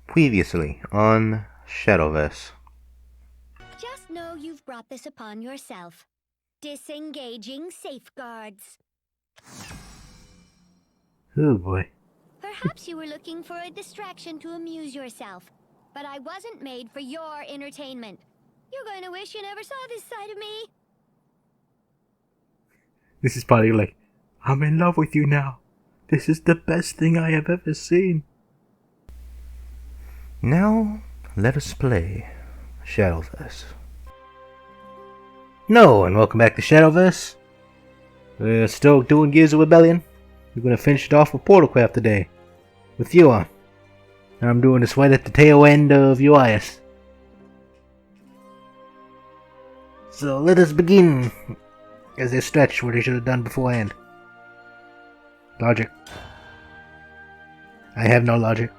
Previously on Shadowverse. Just know you've brought this upon yourself. Disengaging safeguards. Oh boy. Perhaps you were looking for a distraction to amuse yourself, but I wasn't made for your entertainment. You're going to wish you never saw this side of me. This is probably like, I'm in love with you now. This is the best thing I have ever seen. Now, let us play Shadowverse. No, and welcome back to Shadowverse. We're still doing Gears of Rebellion. We're going to finish it off with Portalcraft today. With Yuwan. And I'm doing this right at the tail end of UIS. So let us begin. As they stretch what they should have done beforehand. Logic. I have no logic.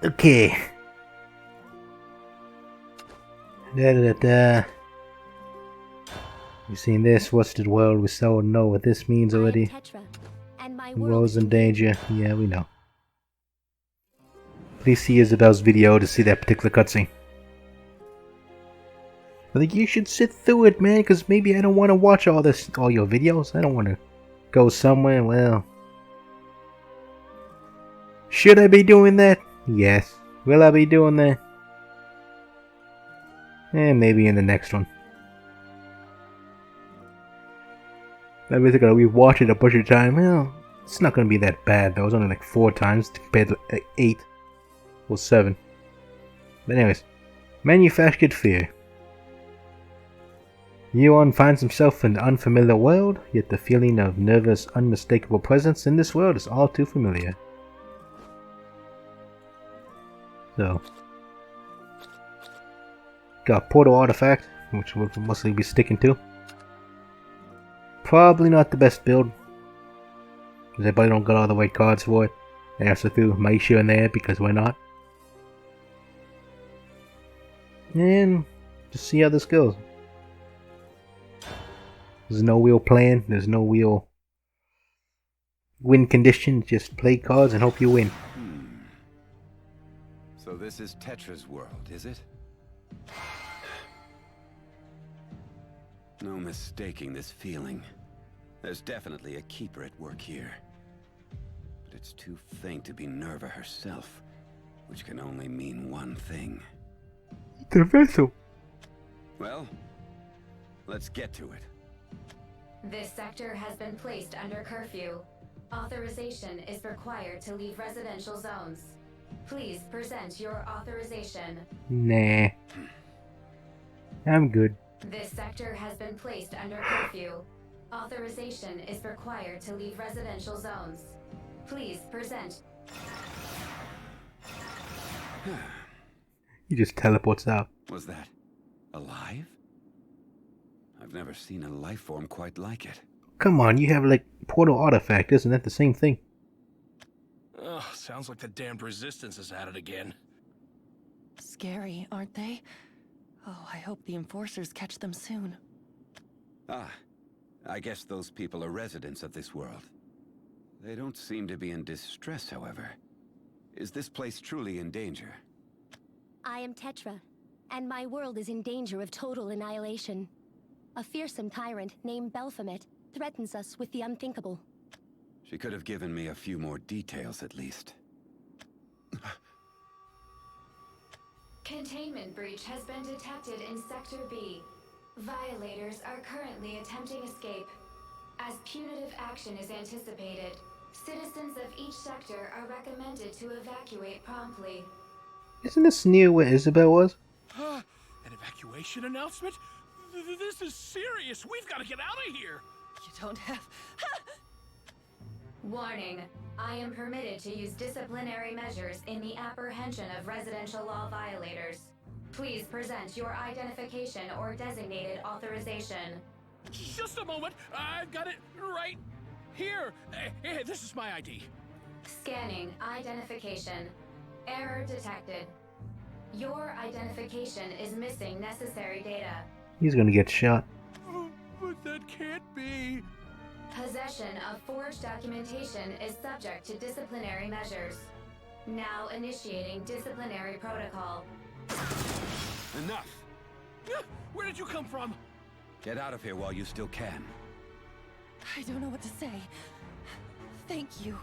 Okay. You seen this? What's the world? We so know what this means already. Tetra, and my World's in danger. Yeah, we know. Please see Isabel's video to see that particular cutscene. I think you should sit through it, man, because maybe I don't want to watch all your videos. I don't want to go somewhere, well. Should I be doing that? Yes. Will I be doing that? Maybe in the next one. I mean, gonna rewatch it a bunch of times. Well, it's not gonna be that bad though. It's only like 4 times compared to 8 or 7. But anyways, manufactured fear. Yuwan finds himself in an unfamiliar world, yet the feeling of nervous, unmistakable presence in this world is all too familiar. So, got Portal Artifact, which we'll mostly be sticking to. Probably not the best build, because everybody don't got all the right cards for it. I also threw Maisha in there because why not? And just see how this goes. There's no real plan, there's no real win condition, just play cards and hope you win. So this is Tetra's world, is it? No mistaking this feeling. There's definitely a keeper at work here. But it's too faint to be Nerva herself, which can only mean one thing. The vessel! Well, let's get to it. This sector has been placed under curfew. Authorization is required to leave residential zones. Please present your authorization. Nah. I'm good. This sector has been placed under curfew. Authorization is required to leave residential zones. Please present. He just teleports out. Was that alive? I've never seen a life form quite like it. Come on, you have like Portal Artifact, isn't that the same thing? Ugh, sounds like the damned resistance is at it again. Scary, aren't they? Oh, I hope the enforcers catch them soon. Ah, I guess those people are residents of this world. They don't seem to be in distress, however. Is this place truly in danger? I am Tetra, and my world is in danger of total annihilation. A fearsome tyrant named Belphomet threatens us with the unthinkable. She could have given me a few more details at least. Containment breach has been detected in Sector B. Violators are currently attempting escape. As punitive action is anticipated, citizens of each sector are recommended to evacuate promptly. Isn't this near where Isabel was? Huh? An evacuation announcement? This is serious. We've got to get out of here. You don't have... Warning. I am permitted to use disciplinary measures in the apprehension of residential law violators. Please present your identification or designated authorization. Just a moment. I've got it right here. Hey, this is my ID. Scanning identification. Error detected. Your identification is missing necessary data. He's gonna get shot. Oh, but that can't be. Possession of forged documentation is subject to disciplinary measures. Now initiating disciplinary protocol. Enough! Where did you come from? Get out of here while you still can. I don't know what to say. Thank you.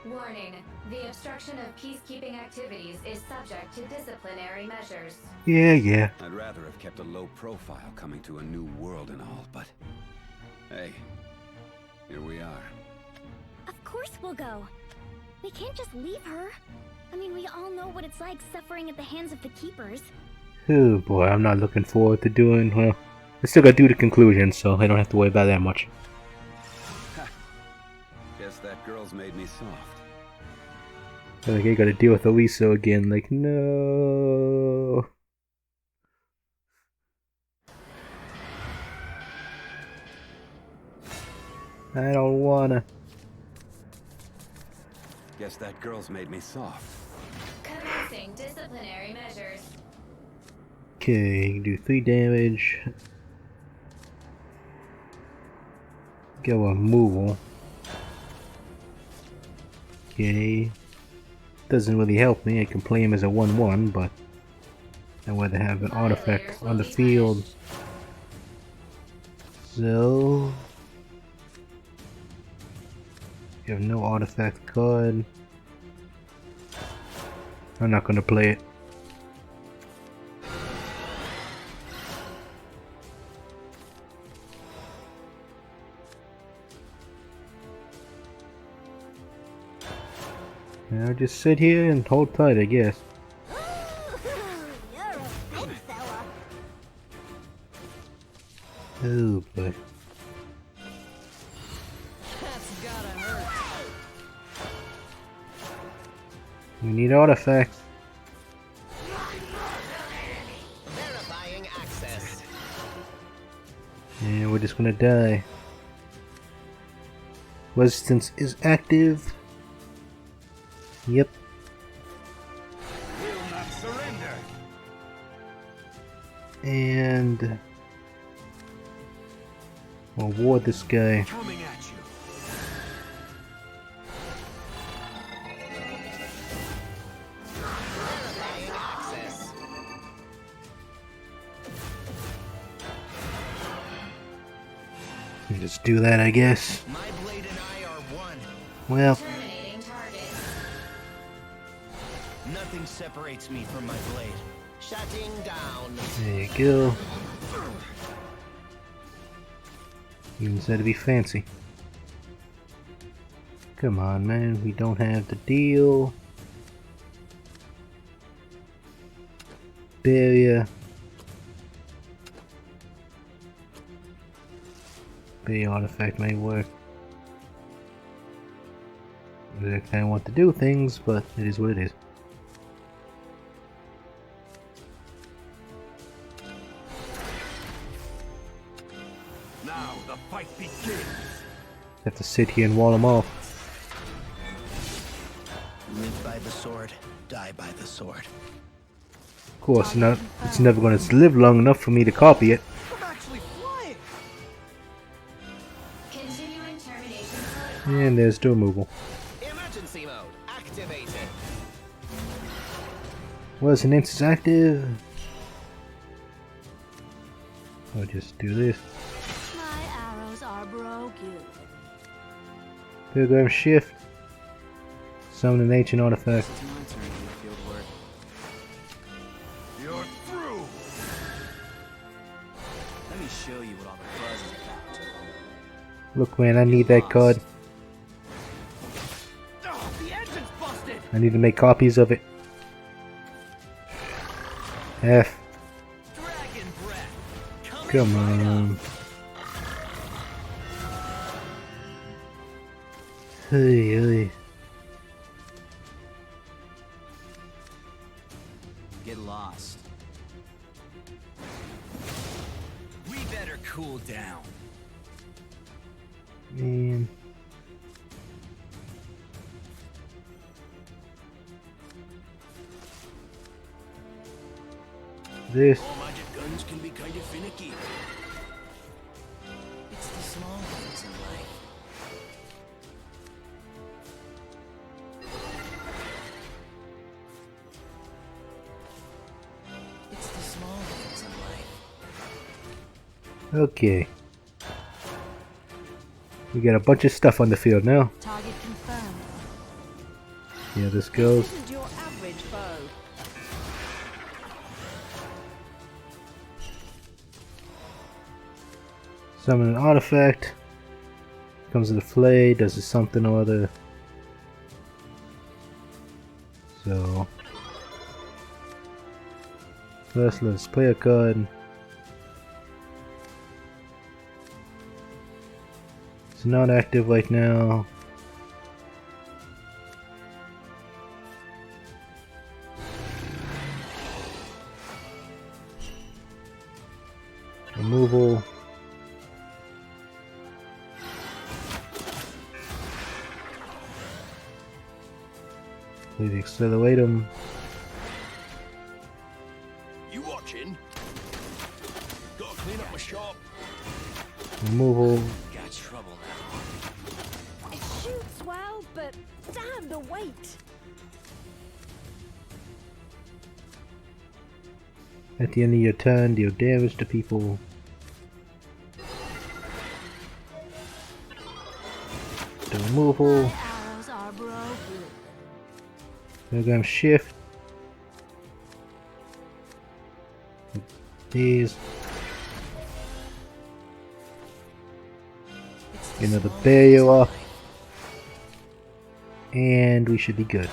Warning, the obstruction of peacekeeping activities is subject to disciplinary measures. Yeah. I'd rather have kept a low profile coming to a new world and all, but... Hey, here we are. Of course we'll go. We can't just leave her. I mean, we all know what it's like suffering at the hands of the Keepers. Oh boy, I'm not looking forward to doing, well, I still gotta do the conclusion, so I don't have to worry about that much. Guess that girl's made me soft. Like, I gotta deal with Elisa again, like, no. I don't wanna. Guess that girl's made me soft. Commencing disciplinary measures. Okay, do 3 damage. Go removal. Okay. Doesn't really help me. I can play him as a 1/1, but I'd rather have an artifact on the field. So you have no artifact card. I'm not gonna play it. I'll just sit here and hold tight, I guess. You're a big fella. Oh boy. That's gotta hurt. We need artifacts. Verifying access. And we're just gonna die. Resistance is active. Yep. Will not surrender. And we'll ward this guy. Coming at you. Verifying access. Just do that, I guess. My blade and I are one. Well, Terminating target. Nothing separates me from my blade. Shutting down. there you go. Even said to be fancy. Come on, man. We don't have the deal. Barrier. The artifact may work. I kind of want to do things, but it is what it is. Now the fight begins. Have to sit here and wall them off. Live by the sword, die by the sword. Of course, it's never going to live long enough for me to copy it. I'm actually flying. Continuing termination protocol. And there's the removal. Emergency mode activated. Resonance is active. I'll just do this. My arrows are broken. Program shift. Summon an ancient artifact. You're through. Let me show you what all the buzz is about. Look, man, I need that card. Oh, the engine's busted. I need to make copies of it. F. Dragon breath. Come on. Hey, hey. Get lost. We better cool down. Man. This. All magic guns can be kind of finicky. It's the small things in life. Okay. We got a bunch of stuff on the field now. Target confirmed. Yeah, this goes. This isn't your average foe. Summon an artifact. Comes to the flay, does something or other. So first let's play a card. It's not active right now. Removal. Play the acceleratum. You watching? Gotta clean up my shop. Removal. Got trouble now. It shoots well, but damn the weight. At the end of your turn, deal damage to people. The removal. Arrows are broken. Program shift. These. Get another barrier off. And we should be good.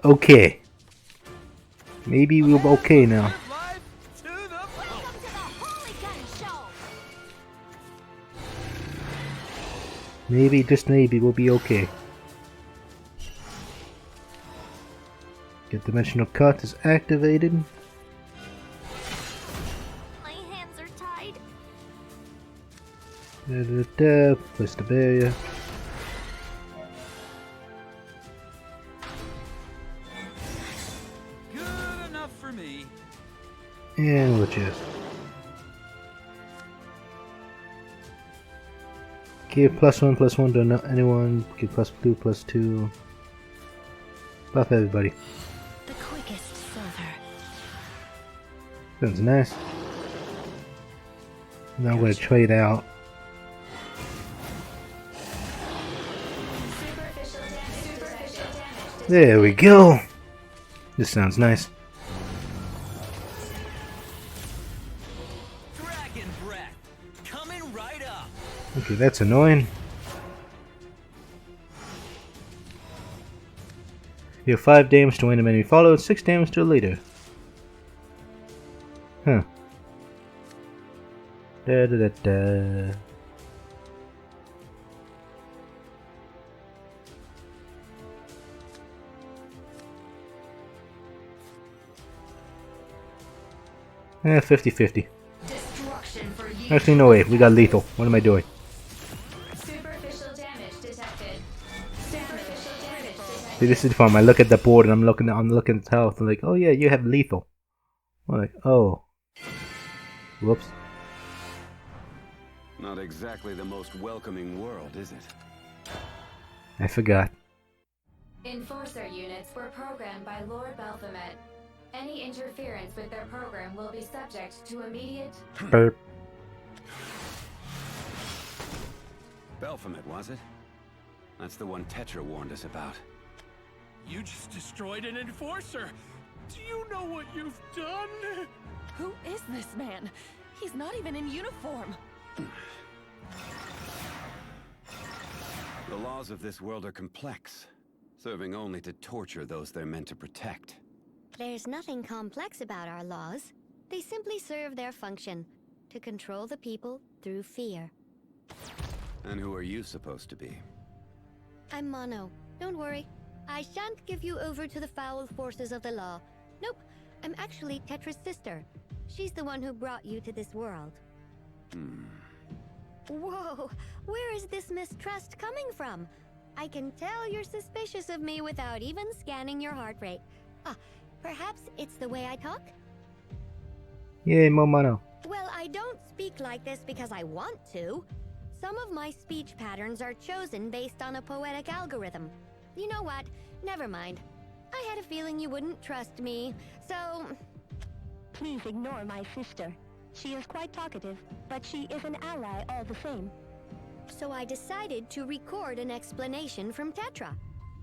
Okay. Maybe we'll be okay now. Maybe, just maybe, we'll be okay. Get dimensional cut is activated. My hands are tied. Place the barrier. Good enough for me. And we'll just give +1/+1 to anyone. Give +2/2. Buff everybody. The quickest silver. Sounds nice. Now I'm going to trade out. There we go. This sounds nice. Dragon breath. Coming right up. Okay, that's annoying. You have 5 damage to when an enemy follows, 6 damage to a leader. Huh. Da da da da. Eh, 50-50. Actually, no way. We got lethal. What am I doing? Superficial damage detected. Superficial damage detected. See, this is fun. I look at the board and I'm looking at the health. I'm like, oh yeah, you have lethal. I'm like, oh. Whoops. Not exactly the most welcoming world, is it? I forgot. Enforcer units were programmed by Lord Baphomet. Any interference with their program will be subject to immediate... Burp. Baphomet, was it? That's the one Tetra warned us about. You just destroyed an enforcer. Do you know what you've done? Who is this man? He's not even in uniform. The laws of this world are complex, serving only to torture those they're meant to protect. There's nothing complex about our laws. They simply serve their function, to control the people through fear. And who are you supposed to be? I'm Mono. Don't worry. I shan't give you over to the foul forces of the law. Nope. I'm actually Tetra's sister. She's the one who brought you to this world. Whoa! Where is this mistrust coming from? I can tell you're suspicious of me without even scanning your heart rate. Perhaps it's the way I talk? Yay, more mono. Well, I don't speak like this because I want to. Some of my speech patterns are chosen based on a poetic algorithm. You know what? Never mind. I had a feeling you wouldn't trust me, so... Please ignore my sister. She is quite talkative, but she is an ally all the same. So I decided to record an explanation from Tetra.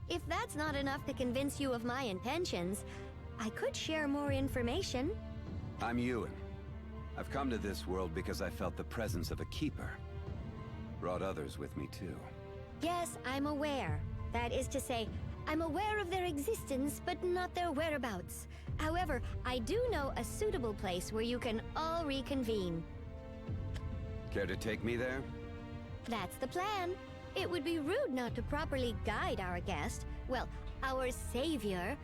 If that's not enough to convince you of my intentions, I could share more information. I'm Yuwan. I've come to this world because I felt the presence of a keeper. Brought others with me too. Yes, I'm aware. That is to say, I'm aware of their existence, but not their whereabouts. However, I do know a suitable place where you can all reconvene. Care to take me there? That's the plan. It would be rude not to properly guide our guest, well, our savior.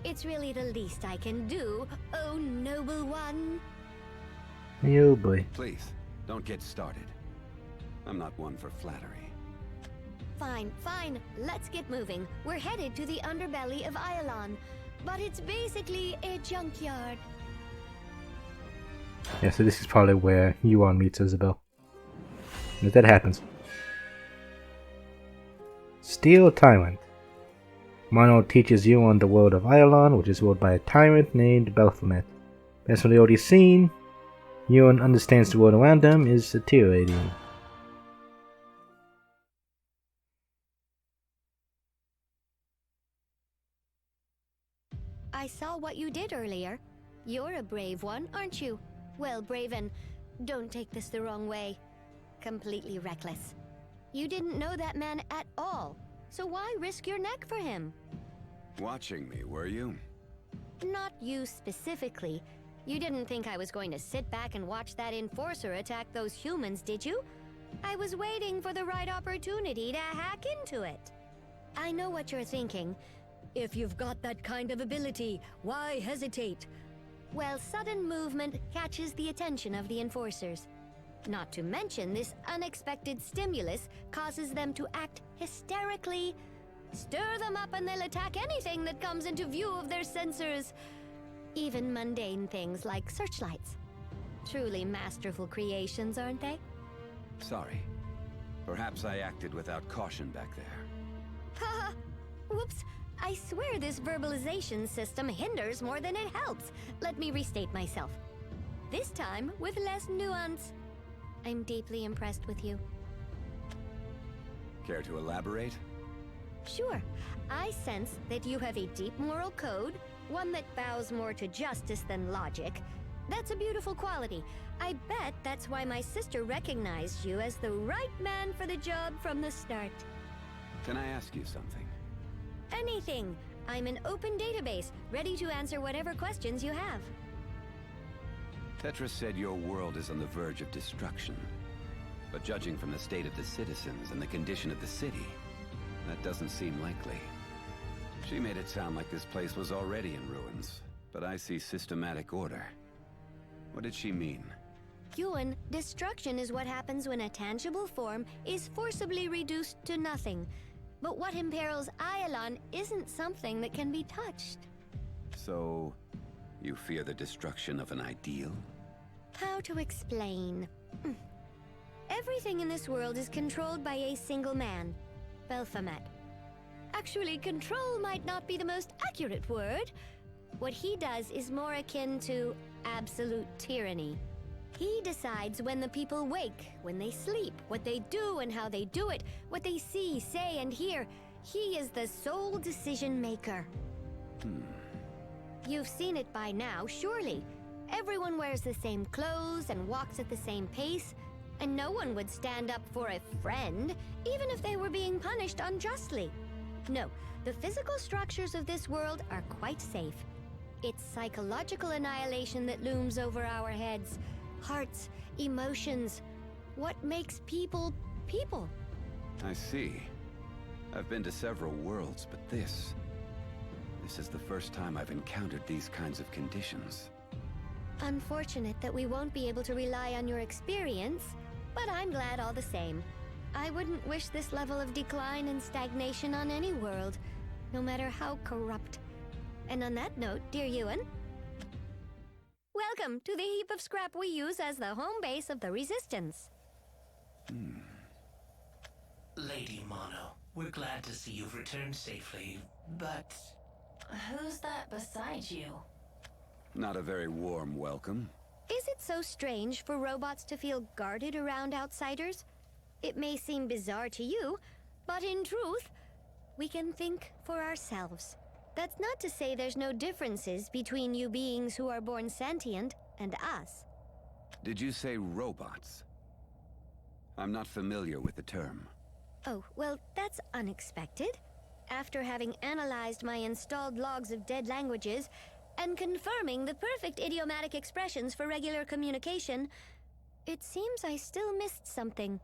It's really the least I can do, oh noble one. Oh boy. Please, don't get started. I'm not one for flattery. Fine, fine. Let's get moving. We're headed to the underbelly of Iolan, but it's basically a junkyard. Yeah, so this is probably where Yuwan meets Isabel. And if that happens. Steel Tyrant. Mono teaches Yuwan the world of Iolan, which is ruled by a tyrant named Baphomet. Based on the already seen, Yuwan understands the world around him is deteriorating. I saw what you did earlier. You're a brave one, aren't you? Well, Braven, don't take this the wrong way. Completely reckless. You didn't know that man at all, so why risk your neck for him? Watching me, were you? Not you specifically. You didn't think I was going to sit back and watch that enforcer attack those humans, did you? I was waiting for the right opportunity to hack into it. I know what you're thinking. If you've got that kind of ability, why hesitate? Well, sudden movement catches the attention of the enforcers. Not to mention, this unexpected stimulus causes them to act hysterically. Stir them up and they'll attack anything that comes into view of their sensors. Even mundane things like searchlights. Truly masterful creations, aren't they? Sorry. Perhaps I acted without caution back there. Haha! Whoops! I swear this verbalization system hinders more than it helps. Let me restate myself. This time with less nuance. I'm deeply impressed with you. Care to elaborate? Sure. I sense that you have a deep moral code, one that bows more to justice than logic. That's a beautiful quality. I bet that's why my sister recognized you as the right man for the job from the start. Can I ask you something? Anything. I'm an open database, ready to answer whatever questions you have. Tetra said your world is on the verge of destruction. But judging from the state of the citizens and the condition of the city, that doesn't seem likely. She made it sound like this place was already in ruins, but I see systematic order. What did she mean? Yuwan, destruction is what happens when a tangible form is forcibly reduced to nothing. But what imperils Iolan isn't something that can be touched. So, you fear the destruction of an ideal? How to explain? Everything in this world is controlled by a single man, Baphomet. Actually, control might not be the most accurate word. What he does is more akin to absolute tyranny. He decides when the people wake, when they sleep, what they do and how they do it, what they see, say, and hear. He is the sole decision maker. You've seen it by now, surely. Everyone wears the same clothes and walks at the same pace, and no one would stand up for a friend, even if they were being punished unjustly. No, the physical structures of this world are quite safe. It's psychological annihilation that looms over our heads. Hearts, emotions. What makes people, people? I see. I've been to several worlds, but this is the first time I've encountered these kinds of conditions. Unfortunate that we won't be able to rely on your experience, but I'm glad all the same. I wouldn't wish this level of decline and stagnation on any world, no matter how corrupt. And on that note, dear Yuwan, welcome to the heap of scrap we use as the home base of the Resistance. Lady Mono, we're glad to see you've returned safely, but... Who's that beside you? Not a very warm welcome. Is it so strange for robots to feel guarded around outsiders? It may seem bizarre to you, but in truth, we can think for ourselves. That's not to say there's no differences between you beings who are born sentient and us. Did you say robots? I'm not familiar with the term. Oh, well, that's unexpected. After having analyzed my installed logs of dead languages and confirming the perfect idiomatic expressions for regular communication, it seems I still missed something.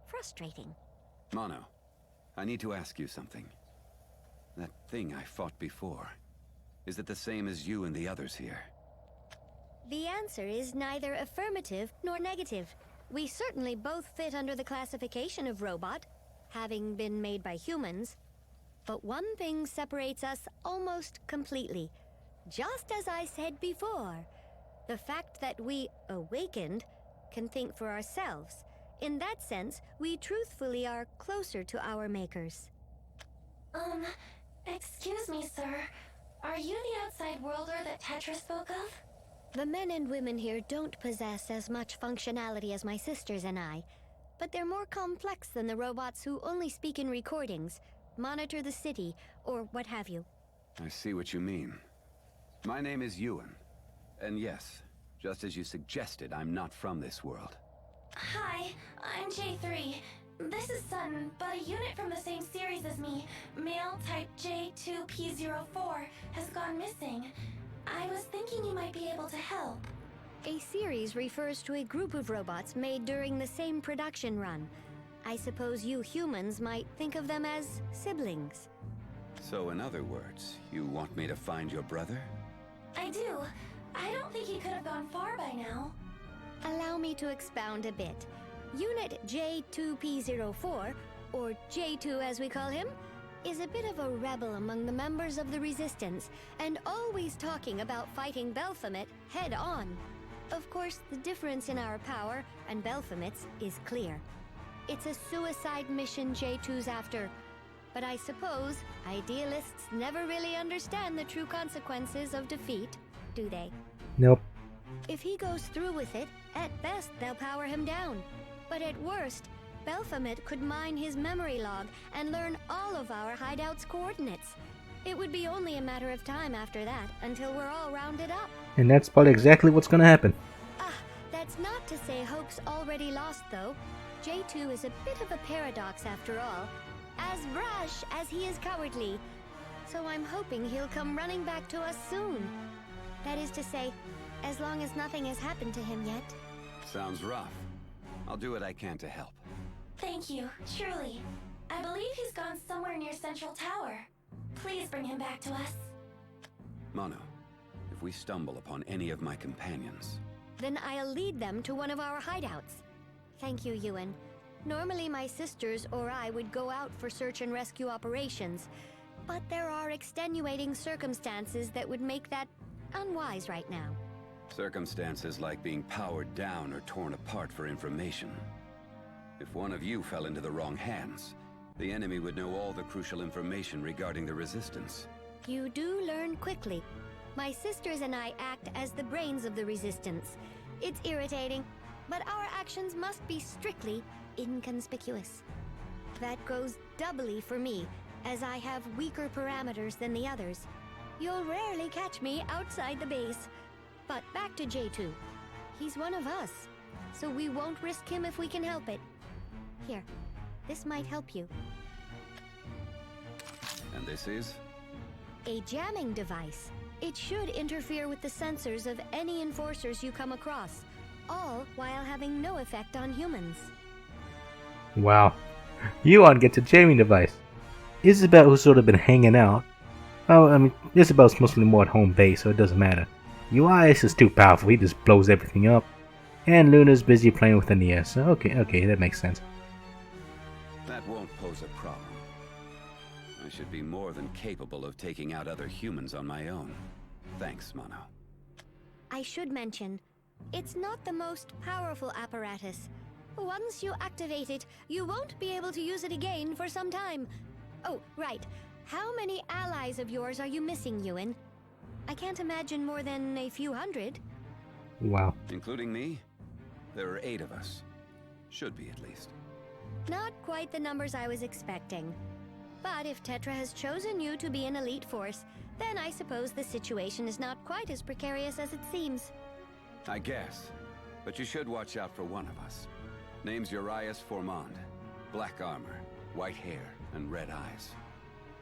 Frustrating. Mono, I need to ask you something. That thing I fought before, is it the same as you and the others here? The answer is neither affirmative nor negative. We certainly both fit under the classification of robot, having been made by humans. But one thing separates us almost completely. Just as I said before, the fact that we awakened can think for ourselves. In that sense, we truthfully are closer to our makers. Excuse me, sir. Are you the outside worlder that Tetra spoke of? The men and women here don't possess as much functionality as my sisters and I, but they're more complex than the robots who only speak in recordings, monitor the city, or what have you. I see what you mean. My name is Yuwan. And yes, just as you suggested, I'm not from this world. Hi, I'm J3. This is Sutton, but a unit from the same series as me, male type J2P04, has gone missing. I was thinking you might be able to help. A series refers to a group of robots made during the same production run. I suppose you humans might think of them as siblings. So in other words, you want me to find your brother? I do. I don't think he could have gone far by now. Allow me to expound a bit. Unit J2P04, or J2 as we call him, is a bit of a rebel among the members of the Resistance, and always talking about fighting Baphomet head-on. Of course, the difference in our power and Baphomet's is clear. It's a suicide mission J2's after, but I suppose idealists never really understand the true consequences of defeat, do they? Nope. If he goes through with it, at best they'll power him down. But at worst, Baphomet could mine his memory log and learn all of our hideout's coordinates. It would be only a matter of time after that until we're all rounded up. And that's probably exactly what's gonna happen. That's not to say Hope's already lost, though. J2 is a bit of a paradox after all. As brash as he is cowardly. So I'm hoping he'll come running back to us soon. That is to say, as long as nothing has happened to him yet. Sounds rough. I'll do what I can to help. Thank you, truly. I believe he's gone somewhere near Central Tower. Please bring him back to us. Mono, if we stumble upon any of my companions... Then I'll lead them to one of our hideouts. Thank you, Yuwan. Normally my sisters or I would go out for search and rescue operations, but there are extenuating circumstances that would make that unwise right now. Circumstances like being powered down or torn apart for information. If one of you fell into the wrong hands, the enemy would know all the crucial information regarding the Resistance. You do learn quickly. My sisters and I act as the brains of the Resistance. It's irritating, but our actions must be strictly inconspicuous. That goes doubly for me, as I have weaker parameters than the others. You'll rarely catch me outside the base. But back to J2. He's one of us, so we won't risk him if we can help it. Here, this might help you. And this is? A jamming device. It should interfere with the sensors of any enforcers you come across, all while having no effect on humans. Wow. Yuwan gets a jamming device. Isabel, who's sort of been hanging out. Oh, I mean, Isabel's mostly more at home base, so it doesn't matter. Uis is too powerful, he just blows everything up. And Luna's busy playing with Ania, so okay, that makes sense. That won't pose a problem. I should be more than capable of taking out other humans on my own. Thanks, Mono. I should mention, it's not the most powerful apparatus. Once you activate it, you won't be able to use it again for some time. Oh, right. How many allies of yours are you missing, Yuwan? I can't imagine more than a few hundred. Wow. Including me, there are 8 of us. Should be, at least. Not quite the numbers I was expecting. But if Tetra has chosen you to be an elite force, then I suppose the situation is not quite as precarious as it seems. I guess. But you should watch out for one of us. Name's Urias Formand. Black armor, white hair, and red eyes.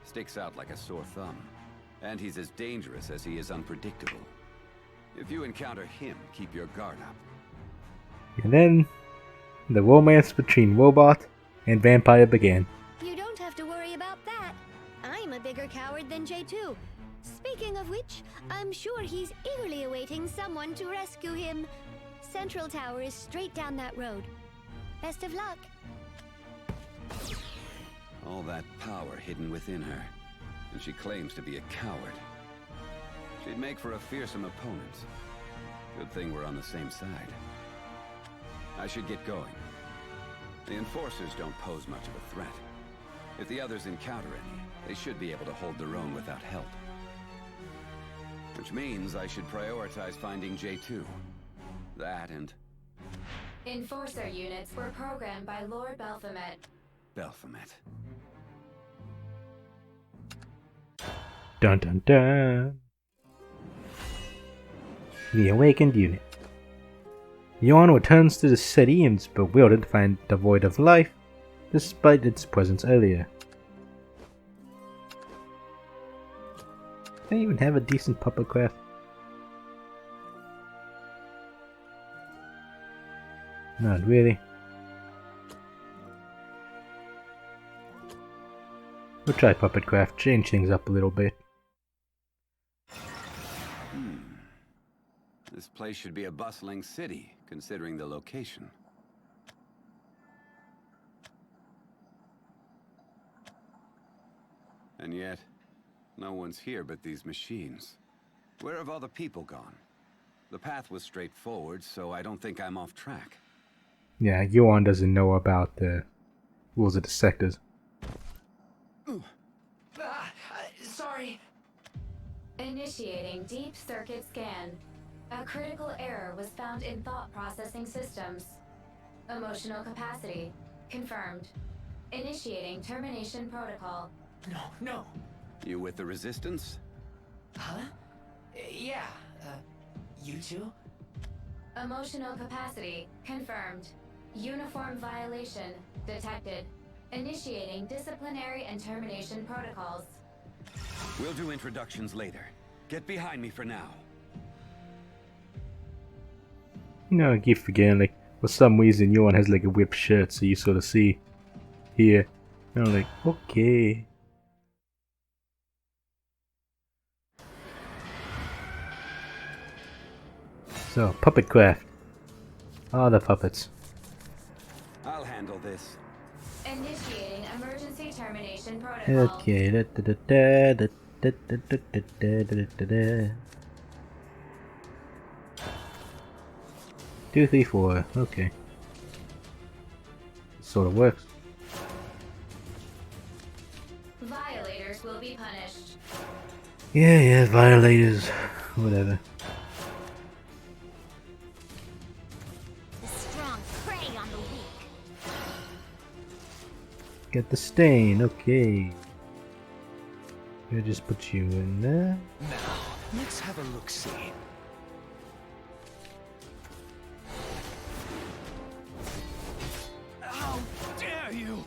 Sticks out like a sore thumb. And he's as dangerous as he is unpredictable. If you encounter him, keep your guard up. And then, the romance between robot and vampire began. You don't have to worry about that. I'm a bigger coward than J2. Speaking of which, I'm sure he's eagerly awaiting someone to rescue him. Central Tower is straight down that road. Best of luck. All that power hidden within her. And she claims to be a coward. She'd make for a fearsome opponent. Good thing we're on the same side. I should get going. The Enforcers don't pose much of a threat. If the others encounter any, they should be able to hold their own without help. Which means I should prioritize finding J2. That and... Enforcer units were programmed by Lord Baphomet. Baphomet. Dun dun dun. The awakened unit. Yuwan returns to the city and is bewildered to find devoid of life, despite its presence earlier. Can I even have a decent puppet craft? Not really. We'll try puppet craft, change things up a little bit. This place should be a bustling city, considering the location. And yet, no one's here but these machines. Where have all the people gone? The path was straightforward, so I don't think I'm off track. Yeah, Yuwan doesn't know about the rules of the sectors. Sorry. Initiating deep circuit scan. A critical error was found in thought processing systems. Emotional capacity confirmed. Initiating termination protocol. No. You with the Resistance? Huh? Yeah. You two? Emotional capacity confirmed. Uniform violation detected. Initiating disciplinary and termination protocols. We'll do introductions later. Get behind me for now. You know, I keep forgetting, like, for some reason Yuwan has like a whipped shirt, so you sort of see here. And I'm like, okay. So, puppet craft. All the puppets. I'll handle this. Initiating emergency termination protocol. Okay. Da, da, da, da, da, da, da, da, da, da, da. 2, 3, 4. Okay. Sort of works. Violators will be punished. Yeah, violators. Whatever. The strong prey on the weak. Get the stain, okay. I'll just put you in there. Now, let's have a look-see. How dare you!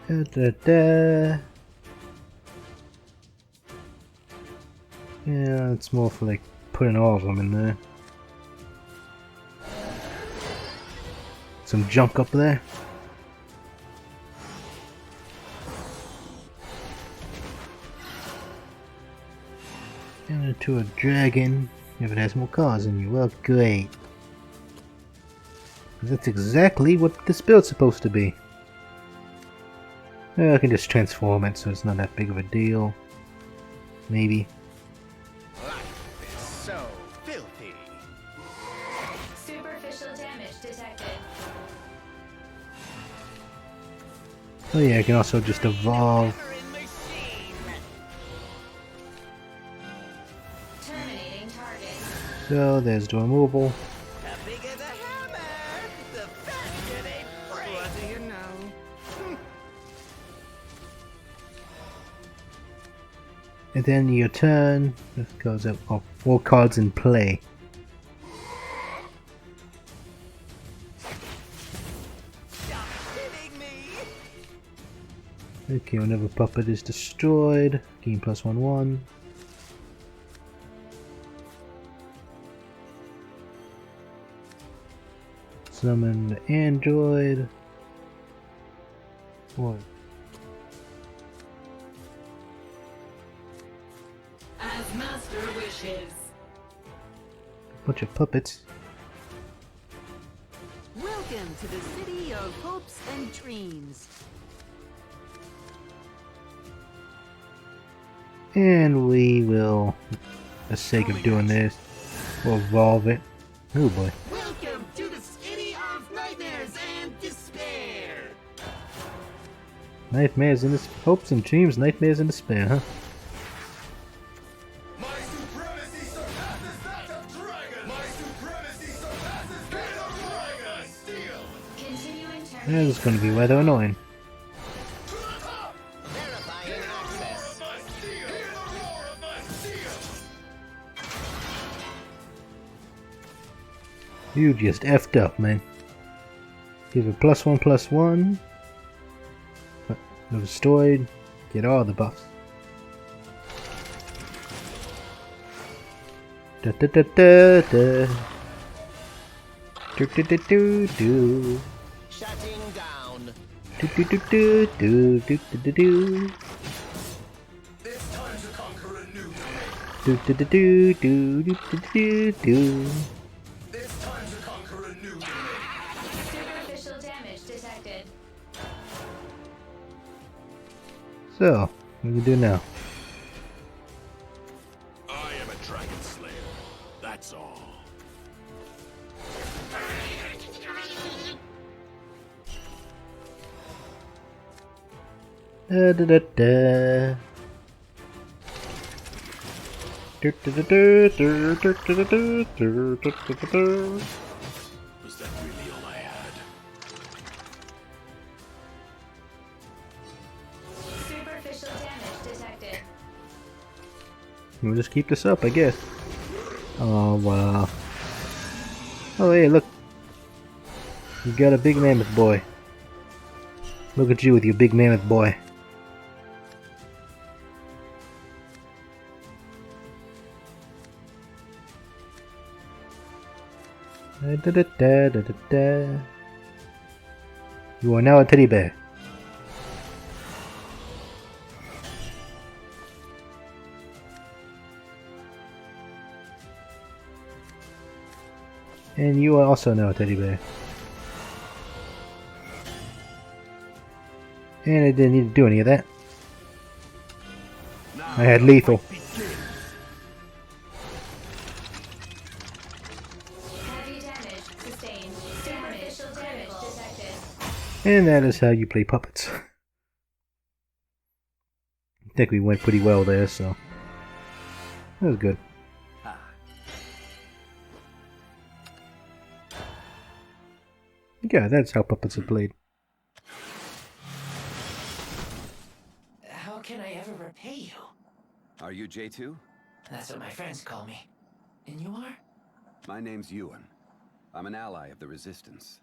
Da, da, da. Yeah, it's more for like putting all of them in there. Some junk up there. Turn into a dragon if it has more cars in you. Well, great. That's exactly what this build's supposed to be. I can just transform it so it's not that big of a deal. Maybe. Life is so filthy. Superficial damage detected. Oh yeah, I can also just evolve. Terminating So there's the removal. The bigger the hammer, the faster they break. What do you know? And then your turn. This goes up. Oh, 4 cards in play. Stop kidding me. Okay, whenever puppet is destroyed, gain +1/1. Summon the android. What? As master wishes. Bunch of puppets. Welcome to the city of hopes and dreams. And we will, for the sake of doing this, we'll evolve it. Oh boy. Welcome to the city of nightmares and despair. Nightmares and hopes and dreams, nightmares and despair, huh? My supremacy surpasses that of dragon. My supremacy surpasses that of dragon. Steel. Continuing turn. That is going to be rather annoying. To the top. Hear the roar of my steel. Hear the roar of my steel. You just effed up, man. Give it +1/+1. Destroyed. Get all the buffs. Da da da da da. Do do do do do. Shutting down. Do do do do do do do do. It's time to conquer a new domain. Do do do do do do do do. It's time to conquer a new domain. Superficial damage detected. So, what do we do now? I am a dragon slayer. That's all. Da da da da. Do do do do do do do do do do do do. Was that really all I had? Superficial damage detected. We'll just keep this up, I guess. Oh wow. Oh hey, look. You got a big mammoth boy. Look at you with your big mammoth boy. Da da da da da da da. You are now a teddy bear. And you are also now a teddy bear. And I didn't need to do any of that. I had lethal. Heavy damage sustained. Superficial damage detected. And that is how you play puppets. I think we went pretty well there, so that was good. Yeah, that's how puppets are played. How can I ever repay you? Are you J2? That's what my friends call me. And you are? My name's Yuwan. I'm an ally of the Resistance.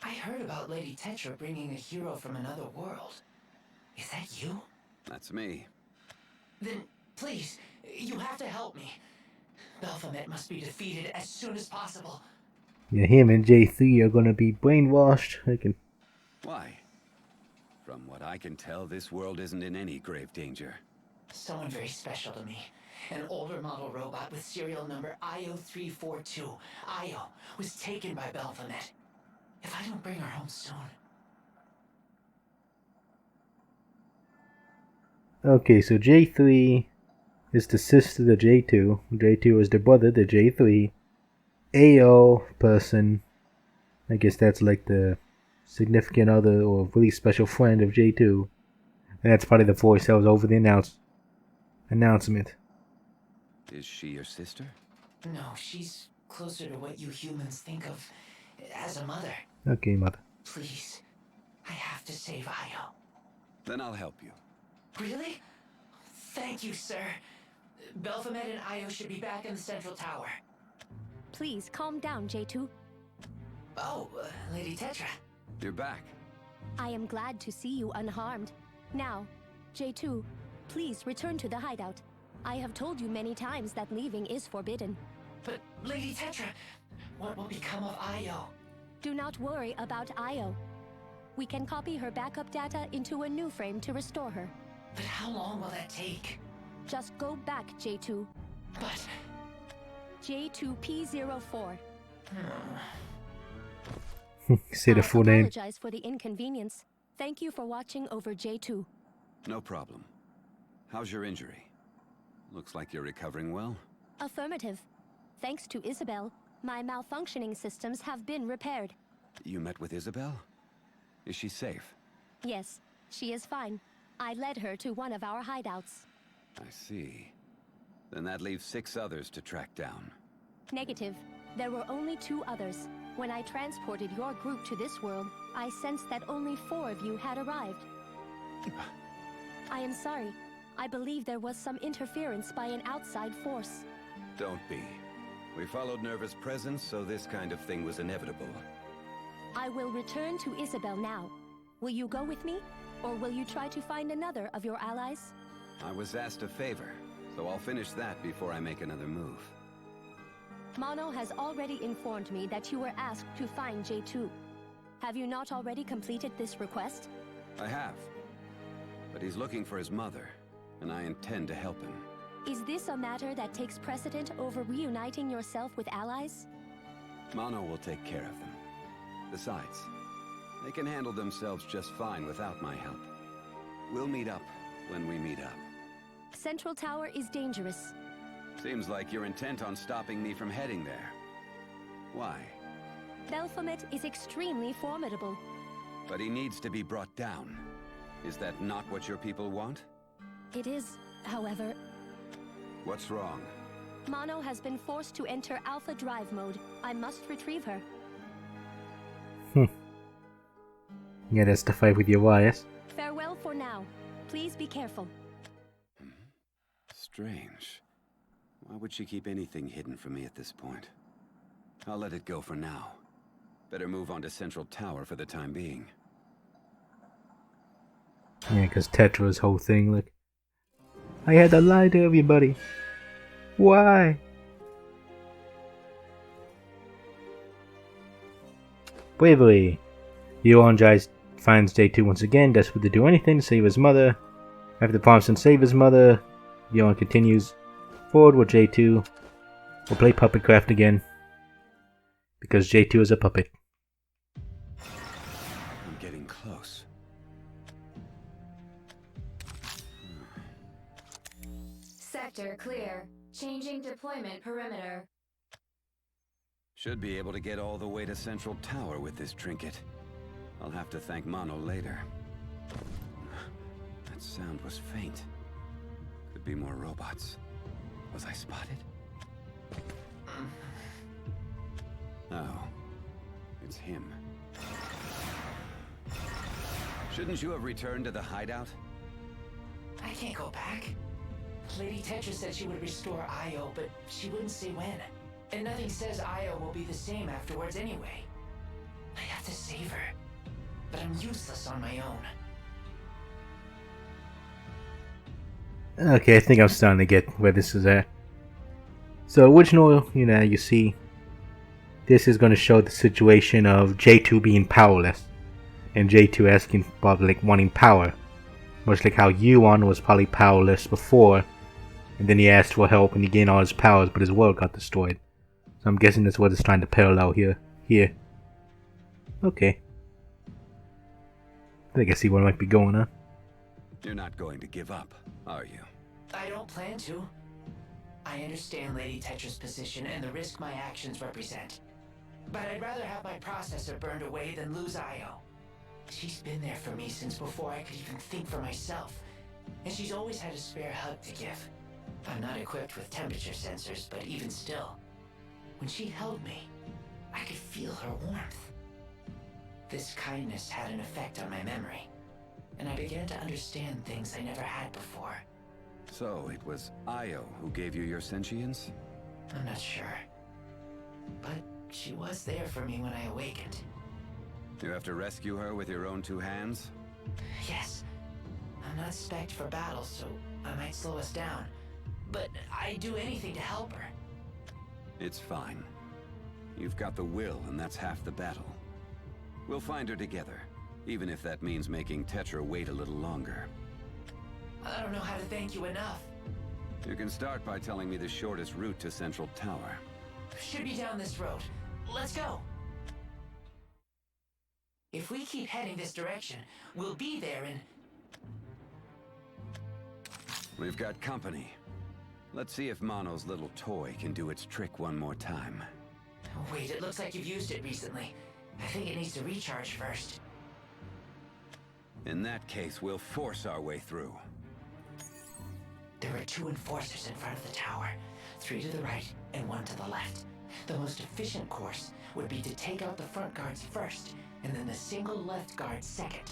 I heard about Lady Tetra bringing a hero from another world. Is that you? That's me. Then, please, you have to help me. Baphomet must be defeated as soon as possible. Yeah, him and J3 are gonna be brainwashed. I can. Why? From what I can tell, this world isn't in any grave danger. Someone very special to me. An older model robot with serial number IO342. Io was taken by Baphomet. If I don't bring her home soon... Okay, so J3 is the sister to J2. J2 is the brother to J3. AO person, I guess that's like the significant other or really special friend of J2. And that's probably the voice that was over the announcement. Is she your sister? No, she's closer to what you humans think of as a mother. Okay, mother. Please, I have to save Io. Then I'll help you. Really? Thank you, sir. Baphomet and Io should be back in the central tower. Please calm down, J2. Oh, Lady Tetra. You're back. I am glad to see you unharmed. Now, J2, please return to the hideout. I have told you many times that leaving is forbidden. But, Lady Tetra, what will become of Io? Do not worry about Io. We can copy her backup data into a new frame to restore her. But how long will that take? Just go back, J2. But... J2P04. Say the full I name. apologize for the inconvenience. Thank you for watching over J2. No problem. How's your injury? Looks like you're recovering well. Affirmative. Thanks to Isabel, my malfunctioning systems have been repaired. You met with Isabel? Is she safe? Yes, she is fine. I led her to one of our hideouts. I see. Then that leaves 6 others to track down. Negative. There were only 2 others. When I transported your group to this world, I sensed that only 4 of you had arrived. I am sorry. I believe there was some interference by an outside force. Don't be. We followed Nerva's presence, so this kind of thing was inevitable. I will return to Isabel now. Will you go with me? Or will you try to find another of your allies? I was asked a favor, so I'll finish that before I make another move. Mono has already informed me that you were asked to find J2. Have you not already completed this request? I have. But he's looking for his mother, and I intend to help him. Is this a matter that takes precedent over reuniting yourself with allies? Mono will take care of them. Besides, they can handle themselves just fine without my help. We'll meet up when we meet up. Central Tower is dangerous. Seems like you're intent on stopping me from heading there. Why? Baphomet is extremely formidable. But he needs to be brought down. Is that not what your people want? It is, however. What's wrong? Mono has been forced to enter Alpha Drive mode. I must retrieve her. Yeah, that's the fight with your wires. Farewell for now. Please be careful. Strange. Why would she keep anything hidden from me at this point? I'll let it go for now. Better move on to Central Tower for the time being. Yeah, because Tetra's whole thing, like, I had to lie to everybody. Why? Bravery. Yuwan finds J2 once again, desperate to do anything to save his mother. After promising to save his mother, Yuwan continues forward with J2. We'll play Puppetcraft again. Because J2 is a puppet. I'm getting close. Sector clear. Changing deployment perimeter. Should be able to get all the way to Central Tower with this trinket. I'll have to thank Mono later. That sound was faint. Could be more robots. Was I spotted? Oh, it's him. Shouldn't you have returned to the hideout? I can't go back. Lady Tetra said she would restore Io, but she wouldn't say when. And nothing says Io will be the same afterwards anyway. I have to save her. But I'm useless on my own. Okay, I think I'm starting to get where this is at. So original, you see, this is going to show the situation of J2 being powerless. And J2 asking, probably like wanting power. Much like how Yuwan was probably powerless before. And then he asked for help and he gained all his powers, but his world got destroyed. So I'm guessing that's what it's trying to parallel here. Okay. I think I see what might be going on. You're not going to give up, are you? I don't plan to. I understand Lady Tetra's position and the risk my actions represent. But I'd rather have my processor burned away than lose Io. She's been there for me since before I could even think for myself. And she's always had a spare hug to give. I'm not equipped with temperature sensors, but even still, When she held me, I could feel her warmth. This kindness had an effect on my memory, and I began to understand things I never had before. So, it was Io who gave you your sentience? I'm not sure. But she was there for me when I awakened. You have to rescue her with your own two hands? Yes. I'm not spec'd for battle, so I might slow us down. But I'd do anything to help her. It's fine. You've got the will, and that's half the battle. We'll find her together, even if that means making Tetra wait a little longer. I don't know how to thank you enough. You can start by telling me the shortest route to Central Tower. Should be down this road. Let's go! If we keep heading this direction, we'll be there in... We've got company. Let's see if Mono's little toy can do its trick one more time. Wait, it looks like you've used it recently. I think it needs to recharge first. In that case, we'll force our way through. There are 2 enforcers in front of the tower. 3 to the right and 1 to the left. The most efficient course would be to take out the front guards first, and then the single left guard second.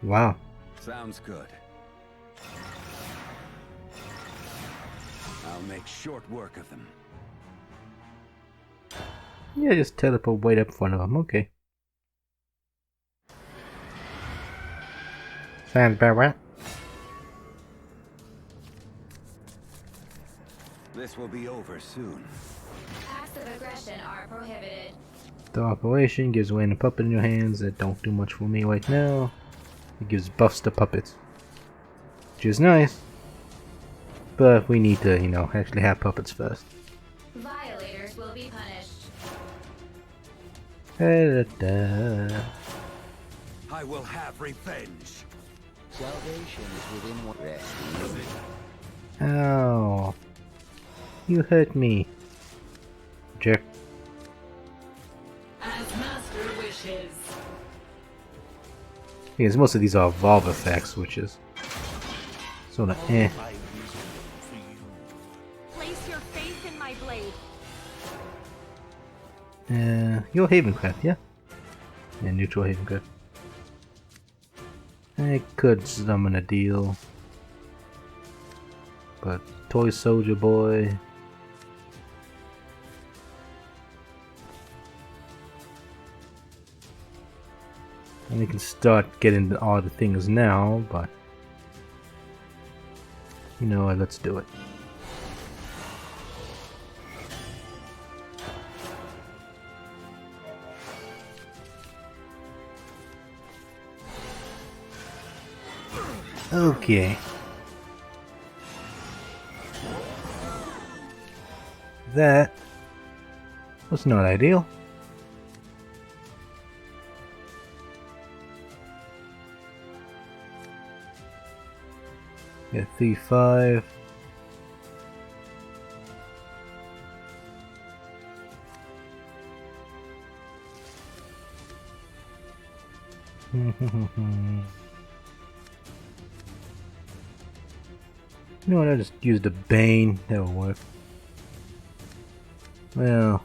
Wow. Sounds good. I'll make short work of them. Yeah, just teleport right up in front of him. Okay. Sounds about right. This will be over soon. Acts of aggression are prohibited. The operation gives away a puppet in your hands that don't do much for me right now. It gives buffs to puppets, which is nice. But we need to, you know, actually have puppets first. Violators will be punished. Da-da-da. I will have revenge. Salvation is within one rest. Ow. You hurt me. Jerk. As master wishes. Because most of these are evolve effects, which is sort of eh. Place your faith in my blade. You're Havencraft, yeah? Yeah, neutral Havencraft. I could summon a deal. But Toy Soldier Boy. And we can start getting all the things now, but you know what, let's do it. Okay. That was not ideal. Yeah, 3-5. You know what, I'll just use the Bane, that'll work. Well...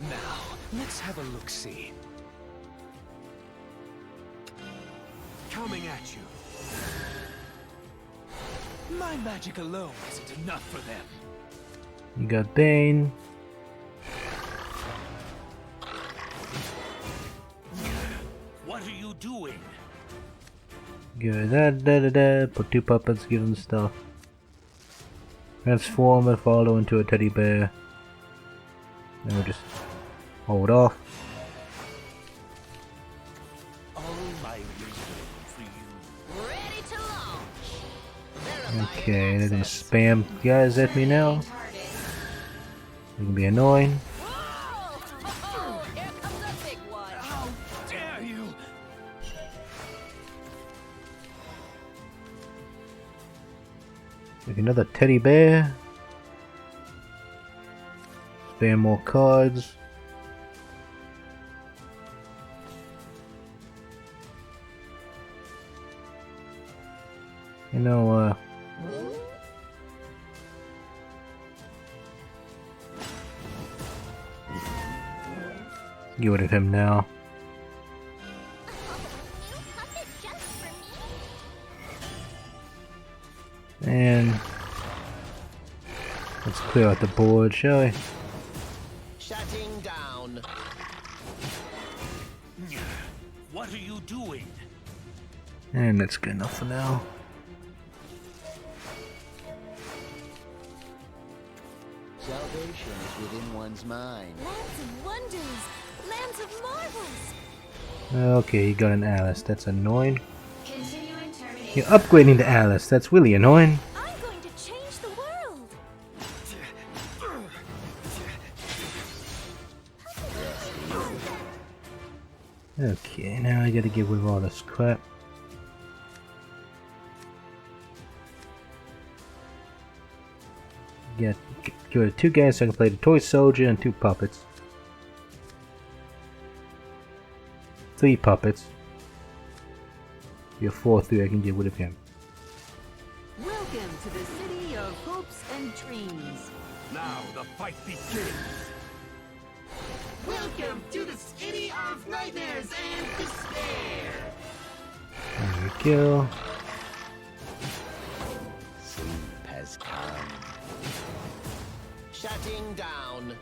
Now, let's have a look-see. Coming at you. My magic alone isn't enough for them. You got Bane. What are you doing? Give it that, put 2 puppets, give them stuff. Transform and follow into a teddy bear. Then we'll just hold off. All my wisdom for you. Ready to launch. Okay, they're gonna spam guys at me now. They can be annoying. Whoa! Here comes a big one. How dare you! Like another teddy bear. Spam more cards. You know, get rid of him now. And let's clear out the board, shall we? Shutting down. What are you doing? And that's good enough for now. Salvation is within one's mind. Lands of wonders! Lands of marvels! Okay, you got an Alice. That's annoying. Continuing termination. You're upgrading to Alice. That's really annoying. I'm going to change the world! Okay, now I gotta get rid of all this crap. Get rid of 2 guys so I can play the toy soldier and 2 puppets. 3 puppets. Your 4th I can get rid of him. Welcome to the city of hopes and dreams. Now the fight begins. Welcome to the city of nightmares and despair. There we go. Sleep has come. Shutting down.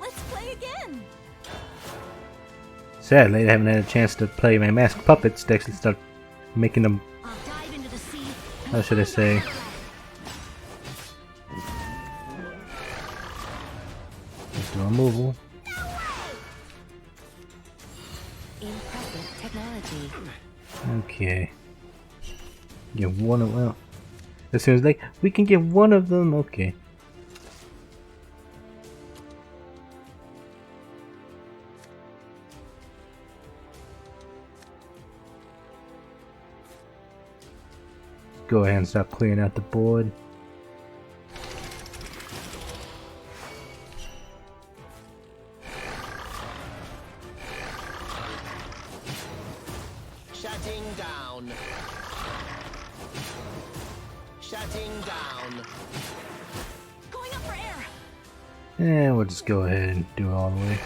Let's play again! Sadly, I haven't had a chance to play my masked puppets to actually start making them. I'll dive into the sea. How should I say? Let's do removal. Impressive technology. Okay. Get one of them. As soon as like we can get one of them. Okay. Go ahead and start clearing out the board. Shutting down. Shutting down. Going up for air! And we'll just go ahead and do it all the way.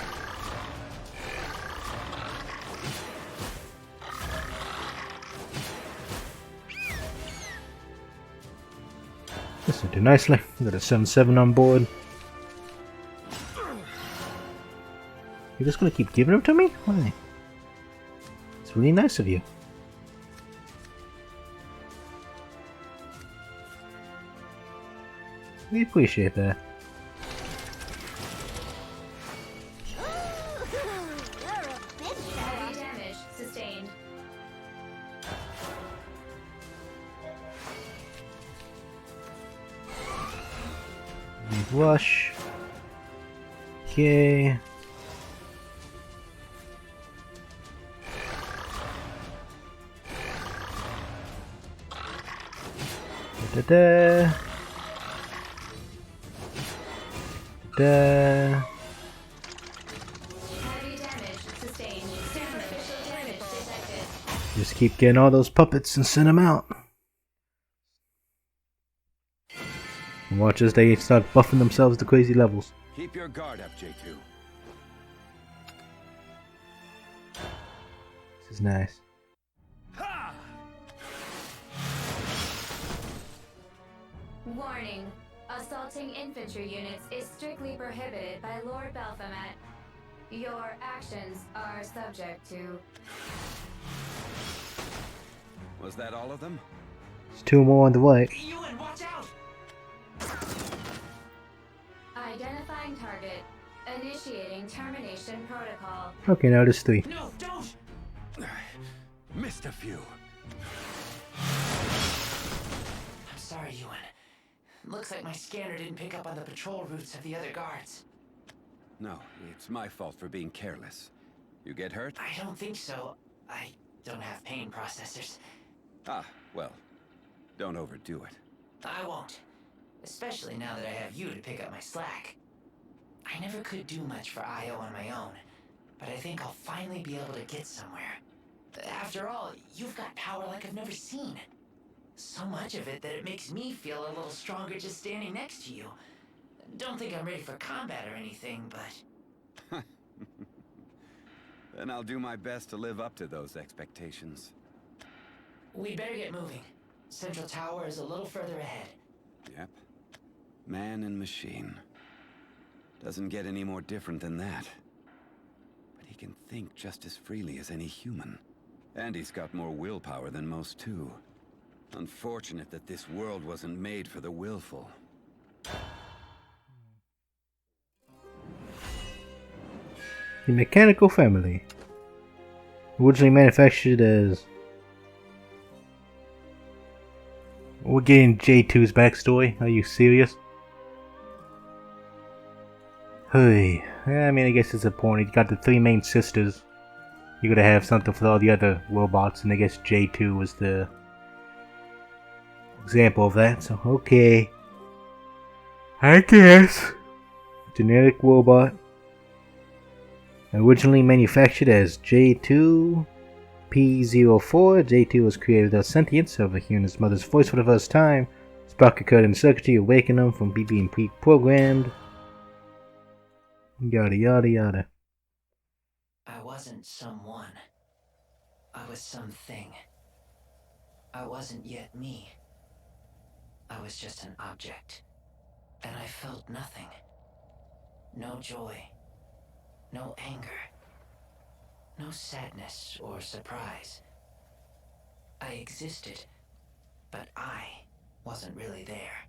This will do nicely. We got a 7/7 on board. You're just gonna keep giving them to me? Why? It's really nice of you. We appreciate that. Heavy damage sustained. Need rush. Okay. Da-da. Da. Heavy damage sustained. Superficial damage detected. Just keep getting all those puppets and send them out. And watch as they start buffing themselves to crazy levels. Keep your guard up, J2. This is nice. Warning. Assaulting infantry units is strictly prohibited by Lord Baphomet. Your actions are subject to... Was that all of them? There's 2 more on the way. Yuwan, watch out! Identifying target. Initiating termination protocol. Okay, now there's 3. No, don't! Missed a few. I'm sorry, Yuwan. Looks like my scanner didn't pick up on the patrol routes of the other guards. No, it's my fault for being careless. You get hurt? I don't think so. I don't have pain processors. Ah, well, don't overdo it. I won't. Especially now that I have you to pick up my slack. I never could do much for IO on my own, but I think I'll finally be able to get somewhere. After all, you've got power like I've never seen. So much of it that it makes me feel a little stronger just standing next to you. Don't think I'm ready for combat or anything, but... Then I'll do my best to live up to those expectations. We'd better get moving. Central Tower is a little further ahead. Yep. Man and machine. Doesn't get any more different than that. But he can think just as freely as any human. And he's got more willpower than most too. Unfortunate that this world wasn't made for the willful. The Mechanical Family. Originally manufactured as... We're getting J2's backstory? Are you serious? Hey, I mean, I guess it's a point. You got the three main sisters. You gotta have something for all the other robots, and I guess J2 was the example of that, so okay. I guess. Generic robot. Originally manufactured as J2P04, J2 was created as sentience over hearing his mother's voice for the first time. Spark occurred in the circuitry, awakening him from being pre-programmed. Yada yada yada. I wasn't someone. I was something. I wasn't yet me. I was just an object. And I felt nothing. No joy. No anger. No sadness or surprise. I existed, but I wasn't really there.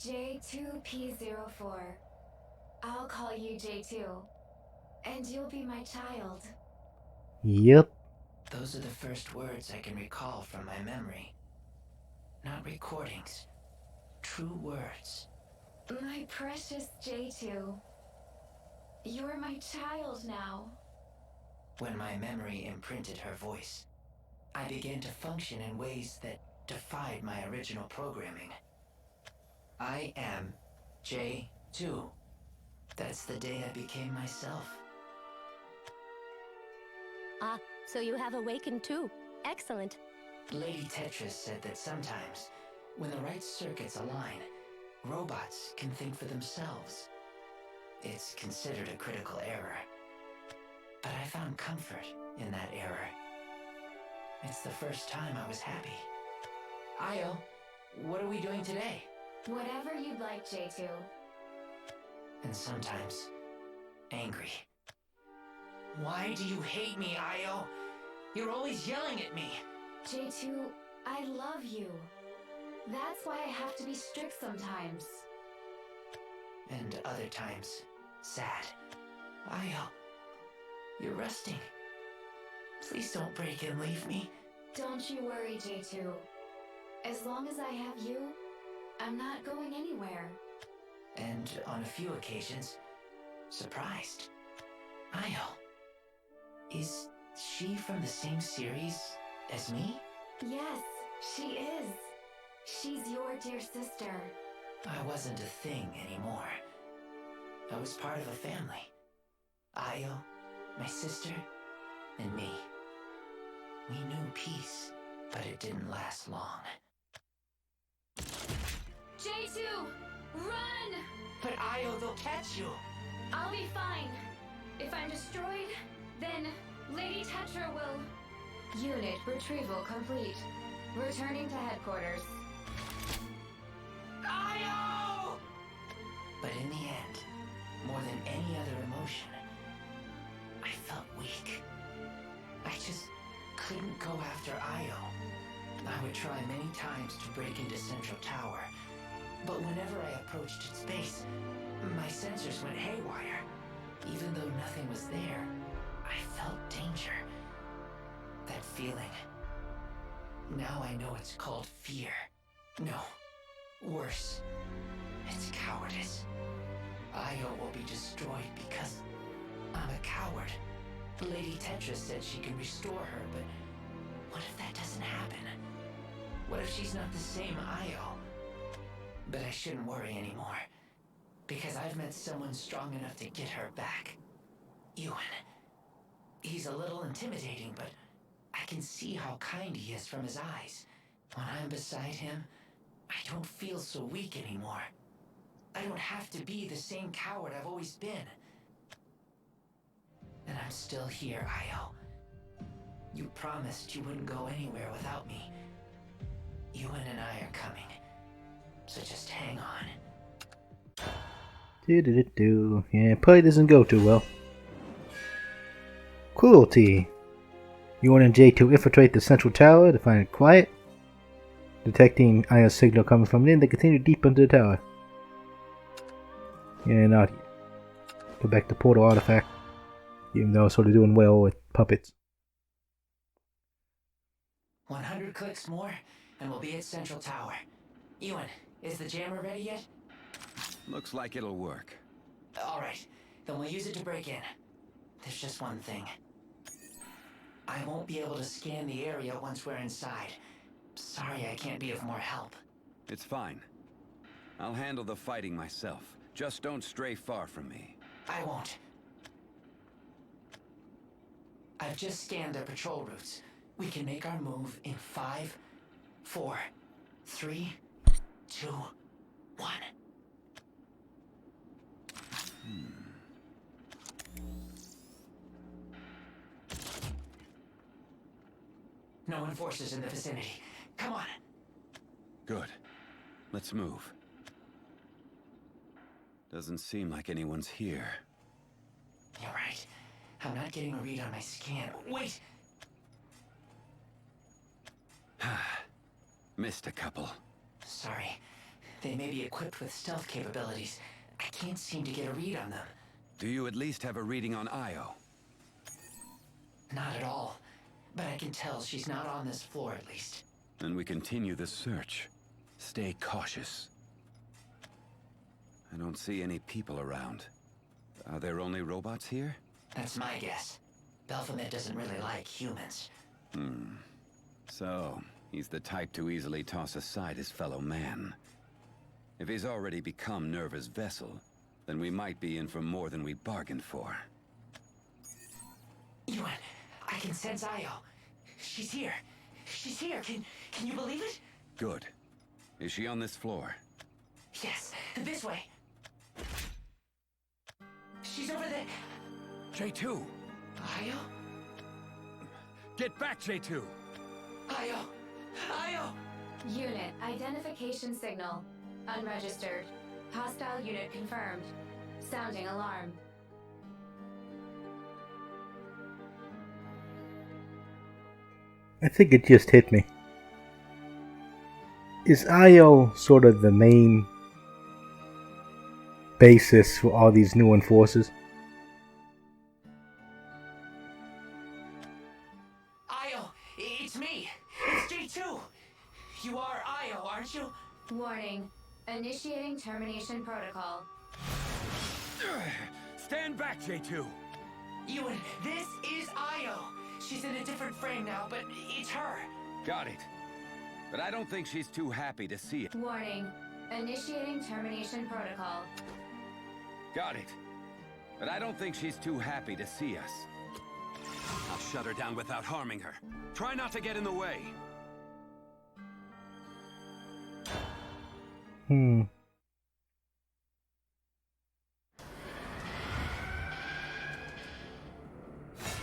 J2P04. I'll call you J2. And you'll be my child. Yep. Those are the first words I can recall from my memory. Not recordings. True words. My precious J2. You're my child now. When my memory imprinted her voice, I began to function in ways that defied my original programming. I am J2. That's the day I became myself. Ah, so you have awakened too. Excellent. Lady Tetris said that sometimes, when the right circuits align, robots can think for themselves. It's considered a critical error. But I found comfort in that error. It's the first time I was happy. Io, what are we doing today? Whatever you'd like, J2. And sometimes, angry. Why do you hate me, Io? You're always yelling at me. J2, I love you. That's why I have to be strict sometimes. And other times, sad. Io, you're resting. Please don't break and leave me. Don't you worry, J2. As long as I have you, I'm not going anywhere. And on a few occasions, surprised. Io, is she from the same series as me? Yes, she is. She's your dear sister. I wasn't a thing anymore. I was part of a family. Io, my sister, and me. We knew peace, but it didn't last long. J2, run! But Io, they'll catch you. I'll be fine. If I'm destroyed, then Lady Tetra will... Unit retrieval complete. Returning to headquarters. Io! But in the end, more than any other emotion, I felt weak. I just couldn't go after Io. I would try many times to break into Central Tower, but whenever I approached its base, my sensors went haywire. Even though nothing was there, I felt danger. That feeling. Now I know it's called fear. No, worse. It's cowardice. Io will be destroyed because I'm a coward. Lady Tetra said she can restore her, but what if that doesn't happen? What if she's not the same Io? But I shouldn't worry anymore, because I've met someone strong enough to get her back. Yuwan. He's a little intimidating, but I can see how kind he is from his eyes. When I'm beside him, I don't feel so weak anymore. I don't have to be the same coward I've always been. And I'm still here, Io. You promised you wouldn't go anywhere without me. Yuwan and I are coming. So just hang on. Yeah, probably doesn't go too well. Cruelty. Yuwan and J2 infiltrate the central tower to find it quiet. Detecting Io's signal coming from within, they continue deep into the tower. Yeah, not here. Go back to portal artifact. Even though I'm sort of doing well with puppets. 100 clicks more, and we'll be at Central Tower. Yuwan, is the jammer ready yet? Looks like it'll work. Alright, then we'll use it to break in. There's just one thing. I won't be able to scan the area once we're inside. Sorry I can't be of more help. It's fine. I'll handle the fighting myself. Just don't stray far from me. I won't. I've just scanned their patrol routes. We can make our move in 5, 4, 3, 2, 1. No enforcers in the vicinity. Come on. Good. Let's move. Doesn't seem like anyone's here. You're right. I'm not getting a read on my scan. Wait! Missed a couple. Sorry. They may be equipped with stealth capabilities. I can't seem to get a read on them. Do you at least have a reading on Io? Not at all. But I can tell she's not on this floor at least. Then we continue the search. Stay cautious. I don't see any people around. Are there only robots here? That's my guess. Baphomet doesn't really like humans. So, he's the type to easily toss aside his fellow man. If he's already become Nerva's vessel, then we might be in for more than we bargained for. Yuwan, I can sense Io. She's here. She's here. Can you believe it? Good. Is she on this floor? Yes, this way. She's over there. J2! Io? Get back, J2! Io! Io! Unit identification signal. Unregistered. Hostile unit confirmed. Sounding alarm. I think it just hit me. Is Io sort of the main basis for all these new enforcers? Io! It's me! It's J2! You are Io, aren't you? Warning. Initiating termination protocol. Stand back, J2! Yuwan, this is Io! She's in a different frame now, but it's her! Got it. But I don't think she's too happy to see it. Warning. Initiating termination protocol. Got it. But I don't think she's too happy to see us. I'll shut her down without harming her. Try not to get in the way.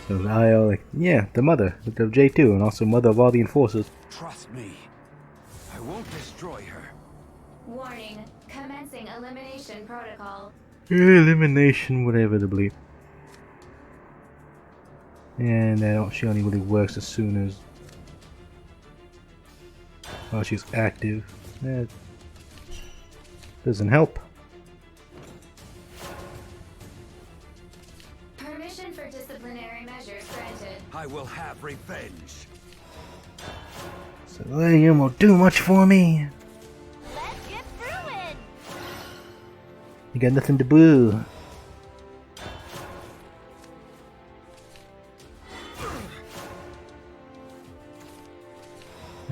So Io, like, yeah, the mother of J2 and also mother of all the enforcers. Trust me. I won't destroy her. Warning. Commencing elimination protocol. Elimination, whatever to believe. And she only really works as soon as while she's active. That doesn't help. Permission for disciplinary measures granted. I will have revenge. So you won't do much for me. Let's get through it! You got nothing to boo.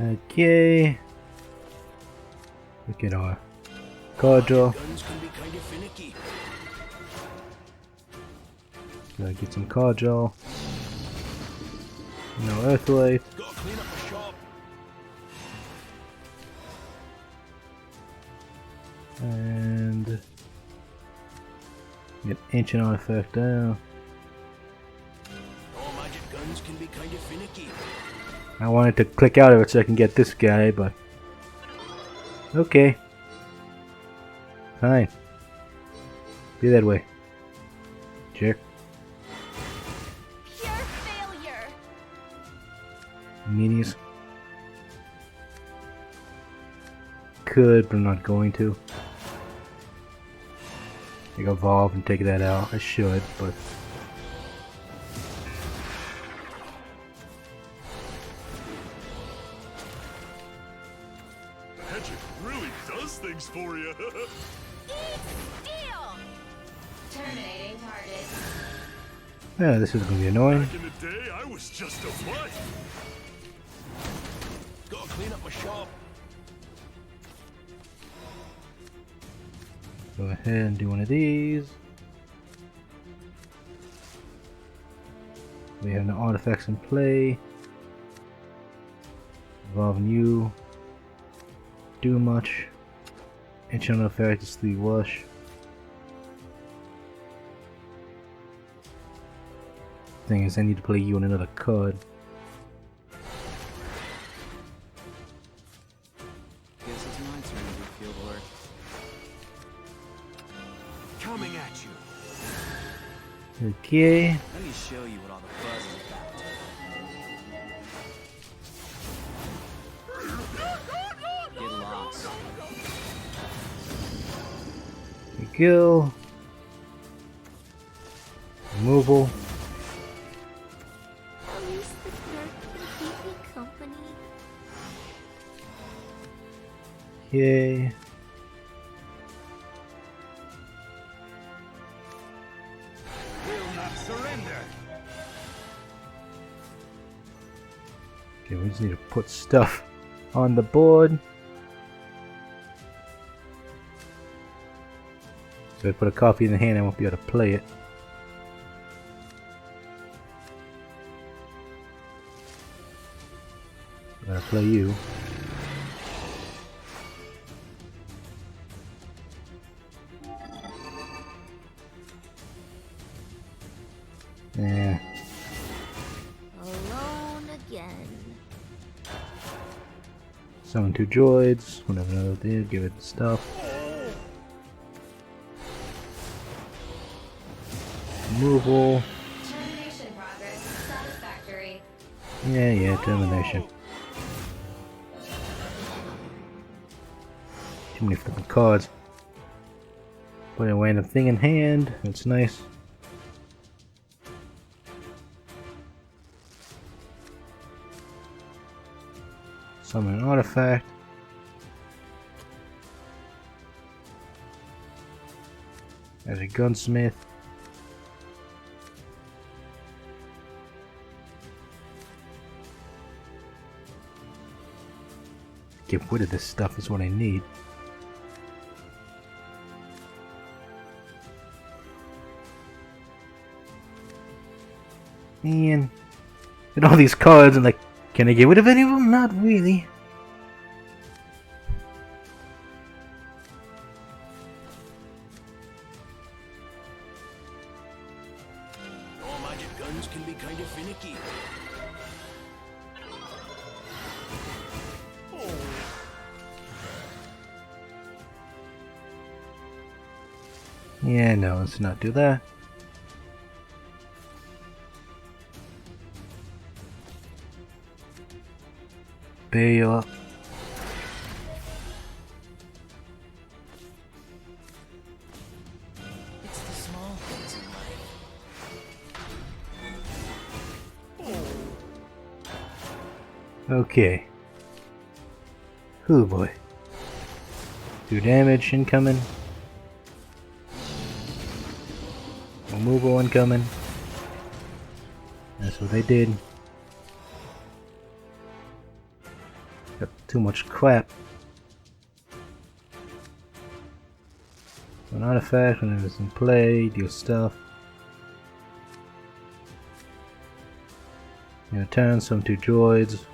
Okay. Look at our cordial. Guns can be kind of finicky. Gotta get some cordial. No Earthlight. Gotta clean up the shop. And get ancient artifact down. All magic guns can be kind of finicky. I wanted to click out of it so I can get this guy, but okay. Fine. Be that way. Jerk. Pure failure. Meanies. Could, but I'm not going to. I can evolve and take that out. I should, but Magic really does things for you. Steel. Terminating target. yeah, this is gonna be annoying. Back in the day, I was just a what? Gotta clean up my shop. Go ahead and do one of these. We have no artifacts in play. Evolving you. Do much. Ancient artifact is 3 wash. Thing is, I need to play you on another card. Guess it's my turn to do field work. Coming at you. Okay. Let me show you what all the buzz is about. Get lost. There we go. Removal. At least the dark can keep me company. Yay. Will not surrender. Okay, we just need to put stuff on the board. So if I put a copy in the hand, I won't be able to play it. I'm gonna play you. Yeah. Alone again. Summon 2 droids. Whatever another did, give it the stuff. Removal. Termination progress satisfactory. Yeah, termination. Too many flipping cards. Put a random thing in hand. That's nice. Summon an artifact. As a gunsmith. Get rid of this stuff is what I need. Man, and all these cards and like, can I get rid of any of them? Not really. All magic guns can be kind of finicky. Yeah, no, let's not do that. Bail up. It's the small things in life. Okay. Oh boy. 2 damage incoming. Removal incoming. That's what they did. Got too much crap. An artifact when it was in play, deal stuff. Turn some to droids.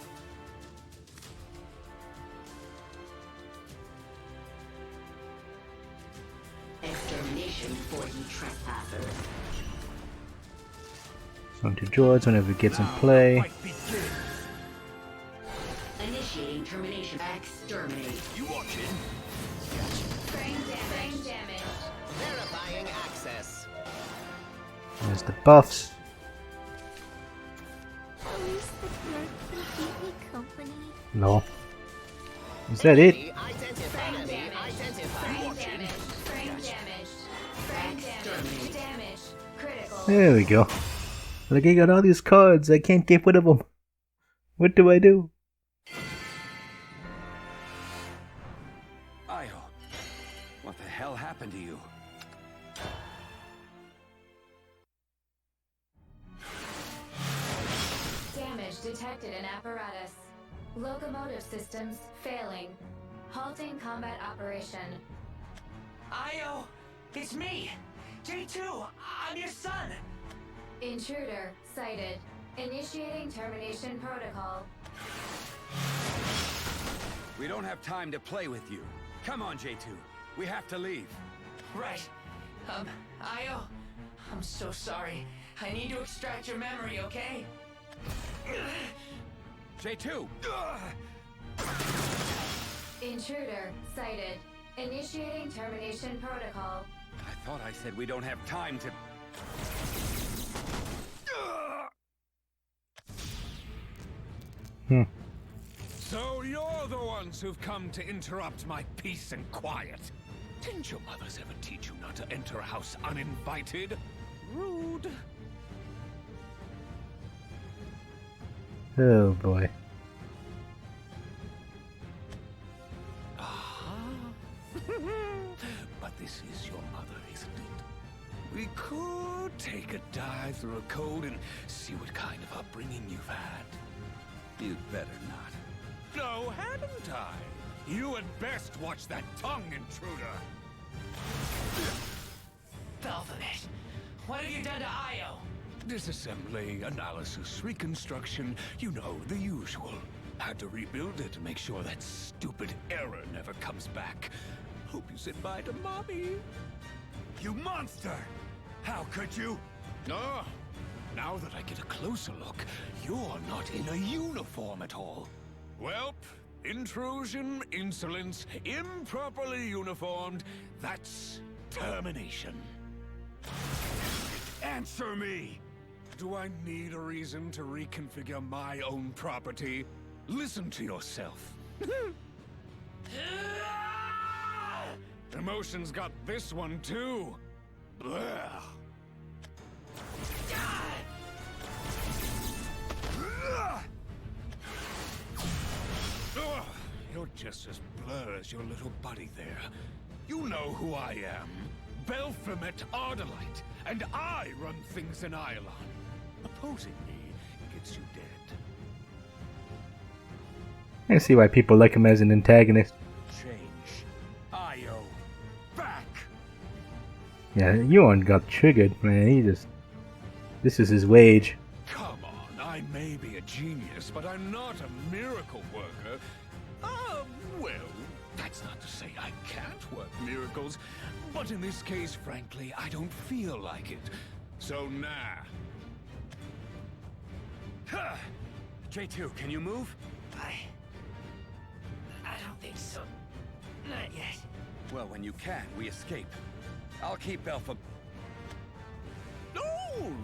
Extermination for you trespassers. Some to droids whenever it gets in play. Initiating termination. Exterminate. You watching? Frame damage. Verifying access. There's the buffs. At least the clerk can keep me company. No. Is that it? Identified. Frame damage. Critical. There we go. Like, I got all these cards, I can't get rid of them. What do I do? Io, what the hell happened to you? Damage detected in apparatus. Locomotive systems failing. Halting combat operation. Io, it's me, J2. I'm your son. Intruder sighted. Initiating termination protocol. We don't have time to play with you. Come on, J2. We have to leave. Right. Io, I'm so sorry. I need to extract your memory, okay? J2! Intruder sighted. Initiating termination protocol. I thought I said we don't have time to... So you're the ones who've come to interrupt my peace and quiet. Didn't your mothers ever teach you not to enter a house uninvited? Rude. Oh boy. But this is your mother, isn't it? We could take a dive through a code and see what kind of upbringing you've had. You'd better not. No, hadn't I? You had best watch that tongue, intruder. Belphomet, what have you done to Io? Disassembly, analysis, reconstruction, you know, the usual. Had to rebuild it to make sure that stupid error never comes back. Hope you said bye to Mommy. You monster! How could you? No. Now that I get a closer look, you're not in a uniform at all. Welp, intrusion, insolence, improperly uniformed, that's termination. Answer me! Do I need a reason to reconfigure my own property? Listen to yourself. Emotions got this one too. Blech. You're just as blur as your little buddy there. You know who I am. Belphomet Ardalite, and I run things in Iolon. Opposing me gets you dead. I can see why people like him as an antagonist. Change. Io. Back! Yeah, Yuwan got triggered, man. He just... This is his wage. Come on, I may be a genius, but I'm not a miracle worker. Well, that's not to say I can't work miracles, but in this case, frankly, I don't feel like it. So, nah. Huh. J2, can you move? I don't think so. Not yet. Well, when you can, we escape. I'll keep Alpha... No,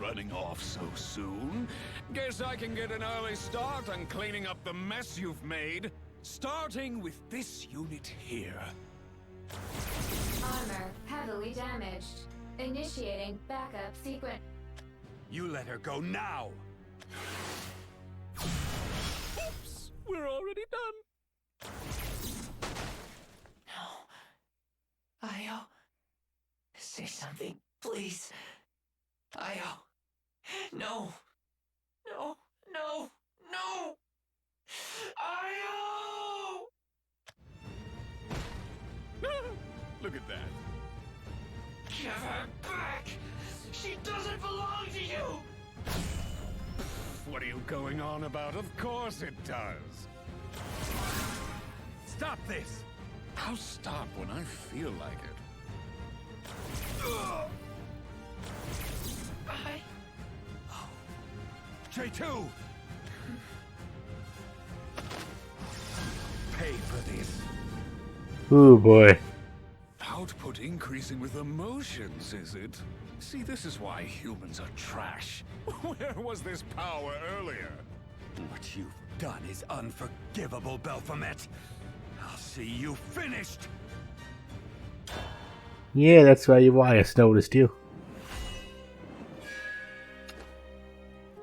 running off so soon. Guess I can get an early start on cleaning up the mess you've made. Starting with this unit here. Armor heavily damaged. Initiating backup sequence. You let her go now! Oops, we're already done. No. Io. Say something, please. Io. No. No. No. No. Io! Look at that. Give her back! She doesn't belong to you! What are you going on about? Of course it does. Stop this! I'll stop when I feel like it. J2! Pay for this. Oh boy. Output increasing with emotions, is it? See, this is why humans are trash. Where was this power earlier? What you've done is unforgivable, Baphomet. I'll see you finished! Yeah, that's why Yuwan noticed you.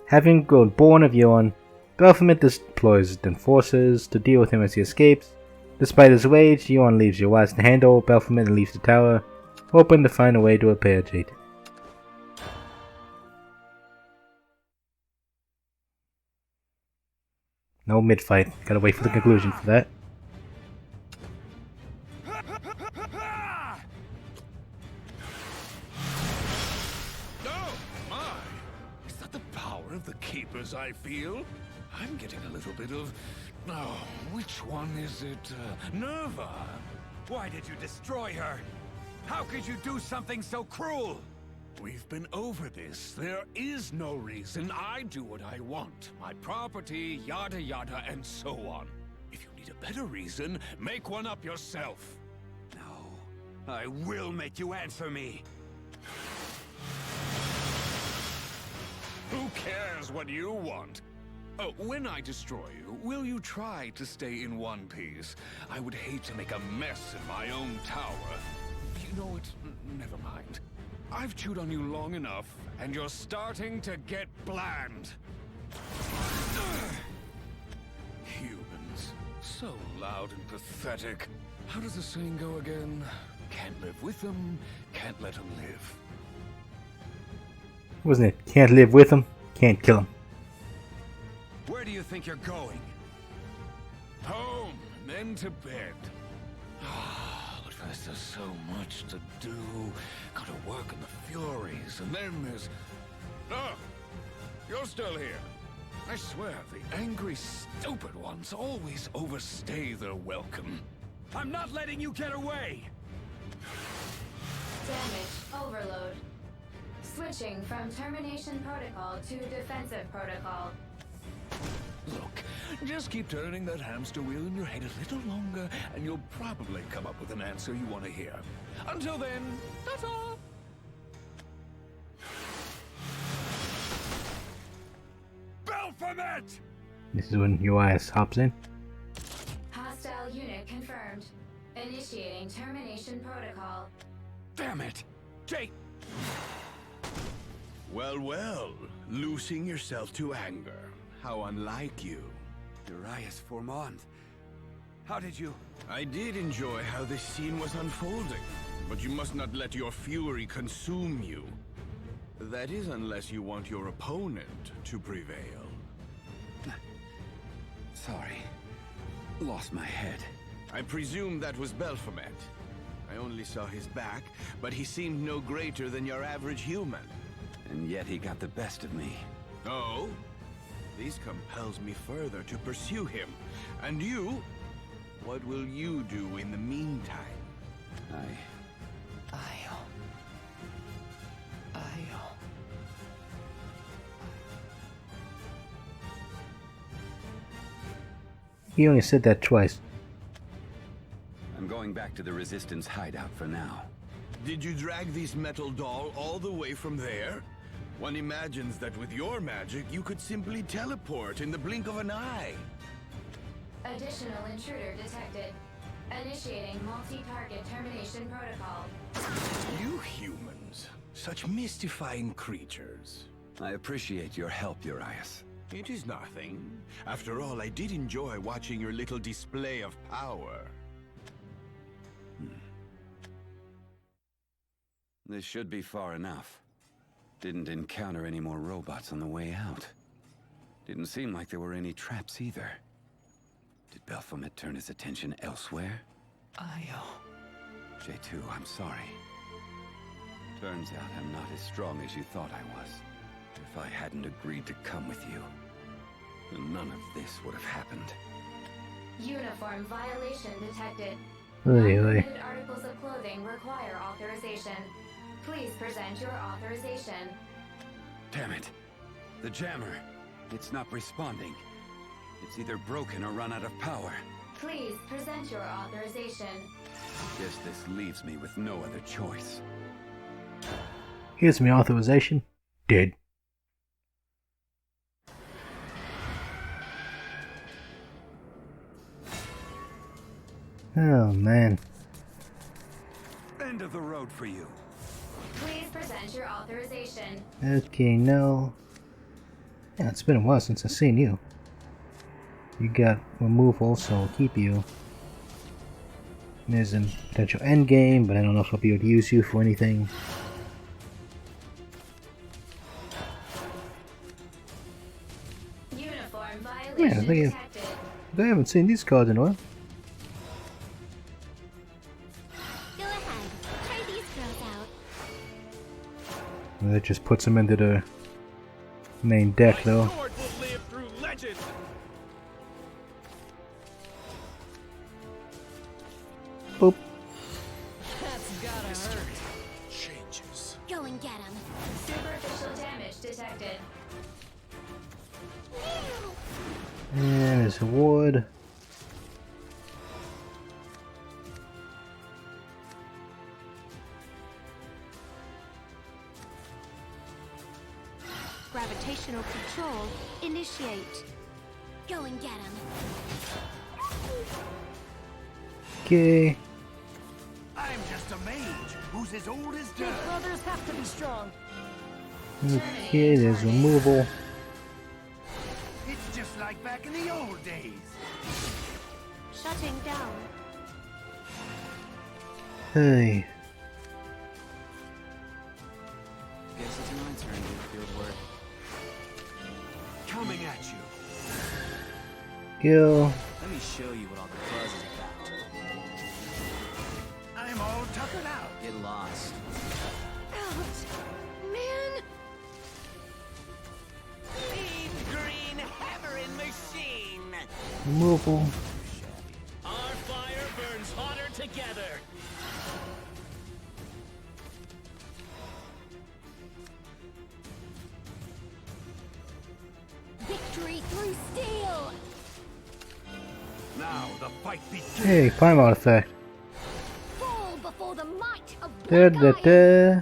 Having grown born of Yuwan, Baphomet deploys the enforcers to deal with him as he escapes. Despite his rage, Yuwan leaves Yuwan to handle Baphomet and leaves the tower, hoping to find a way to repair J2. No mid-fight, gotta wait for the conclusion for that. Oh my! Is that the power of the Keepers I feel? I'm getting a little bit of... Oh, which one is it? Nerva? Why did you destroy her? How could you do something so cruel? We've been over this. There is no reason. I do what I want. My property, yada yada, and so on. If you need a better reason, make one up yourself. No, I will make you answer me. Who cares what you want? Oh, when I destroy you, will you try to stay in one piece? I would hate to make a mess in my own tower. You know what? Never mind. I've chewed on you long enough, and you're starting to get bland. Humans. So loud and pathetic. How does the saying go again? Can't live with them, can't let them live. Wasn't it? Can't live with him, can't kill him. Where do you think you're going? Home, and then to bed. But first there's so much to do. Gotta work on the Furies, and then there's... Oh, you're still here. I swear, the angry, stupid ones always overstay their welcome. I'm not letting you get away! Damage overload. Switching from termination protocol to defensive protocol. Look, just keep turning that hamster wheel in your head a little longer, and you'll probably come up with an answer you want to hear. Until then, that's all. Baphomet! This is when Yuwan hops in. Hostile unit confirmed. Initiating termination protocol. Damn it! Jake! Well, well, loosing yourself to anger. How unlike you. Darius Formand. How did you... I did enjoy how this scene was unfolding, but you must not let your fury consume you. That is, unless you want your opponent to prevail. Sorry. Lost my head. I presume that was Baphomet. I only saw his back, but he seemed no greater than your average human. And yet he got the best of me. Oh? This compels me further to pursue him. And you? What will you do in the meantime? He only said that twice. I'm going back to the Resistance hideout for now. Did you drag this metal doll all the way from there? One imagines that with your magic, you could simply teleport in the blink of an eye. Additional intruder detected. Initiating multi-target termination protocol. You humans, such mystifying creatures. I appreciate your help, Urias. It is nothing. After all, I did enjoy watching your little display of power. This should be far enough. Didn't encounter any more robots on the way out. Didn't seem like there were any traps either. Did Baphomet turn his attention elsewhere? J2, I'm sorry. Turns out I'm not as strong as you thought I was. If I hadn't agreed to come with you, And none of this would have happened. Uniform violation detected. Oy, oy. Non-permitted articles of clothing require authorization. Please present your authorization. Damn it. The jammer. It's not responding. It's either broken or run out of power. Please present your authorization. Guess this leaves me with no other choice. Here's my authorization. Dead. Oh man. End of the road for you. Please present your authorization. Okay, no. Yeah, it's been a while since I've seen you. You got removal, so I'll keep you. There's a potential end game, but I don't know if I'll be able to use you for anything. Uniform Yeah, violation I detected. haven't seen these cards in a while. Go ahead. Try these girls out. That just puts them into the main deck, though. Sword will live through legend. Boop. That's gotta hurt. Changes. Go and get him. Superficial damage detected. And there's a wood. Gravitational control initiate. Go and get him. Okay. I'm just a mage who's as old as Big dirt. brothers have to be strong. Okay, there's removal. It's just like back in the old days. Shutting down. Hey. Guess it's my turn to do field work. Coming at you. Go. Let me show you what all the buzz is about. I'm all tuckered out. Get lost. Ouch! Man! Mean green hammering machine. Removal. Our fire burns hotter together. Victory through steel. Now the fight begins. Hey, prime artifact. Fall before the might of Da Black da Eye. da.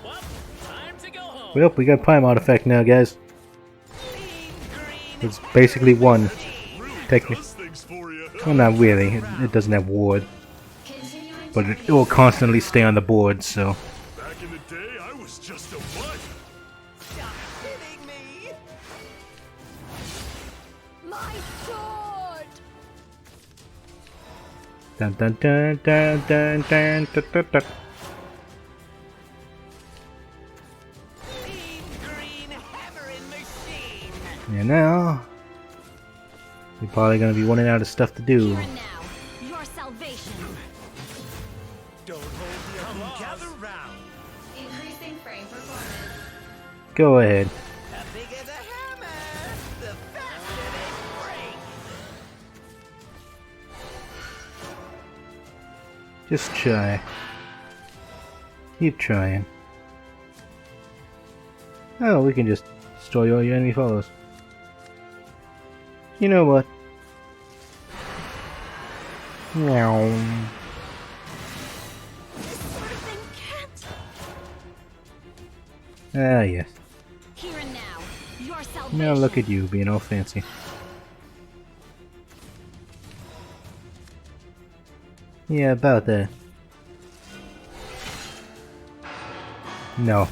Well, time to go home. Well, we got prime artifact now, guys. It's basically one. Technically. Well, not really. It doesn't have ward. But it will constantly stay on the board, so. Back in the day, I was just a what? Stop kidding me. My sword. Dun dun dun dun dun dun dun dun dun. Mean green hammering machine. And now. We're probably gonna be running out of stuff to do. Here and now, your salvation. Don't hold the applause. Gather round. Increasing frame performance. Go ahead. The bigger the hammer, the faster they break. Just try. Keep trying. Oh, we can just destroy all your enemy followers. You know what? Meow. This sort of thing can't. Ah, yes. Here and now, your salvation. Now look at you being all fancy. Yeah, about that. No.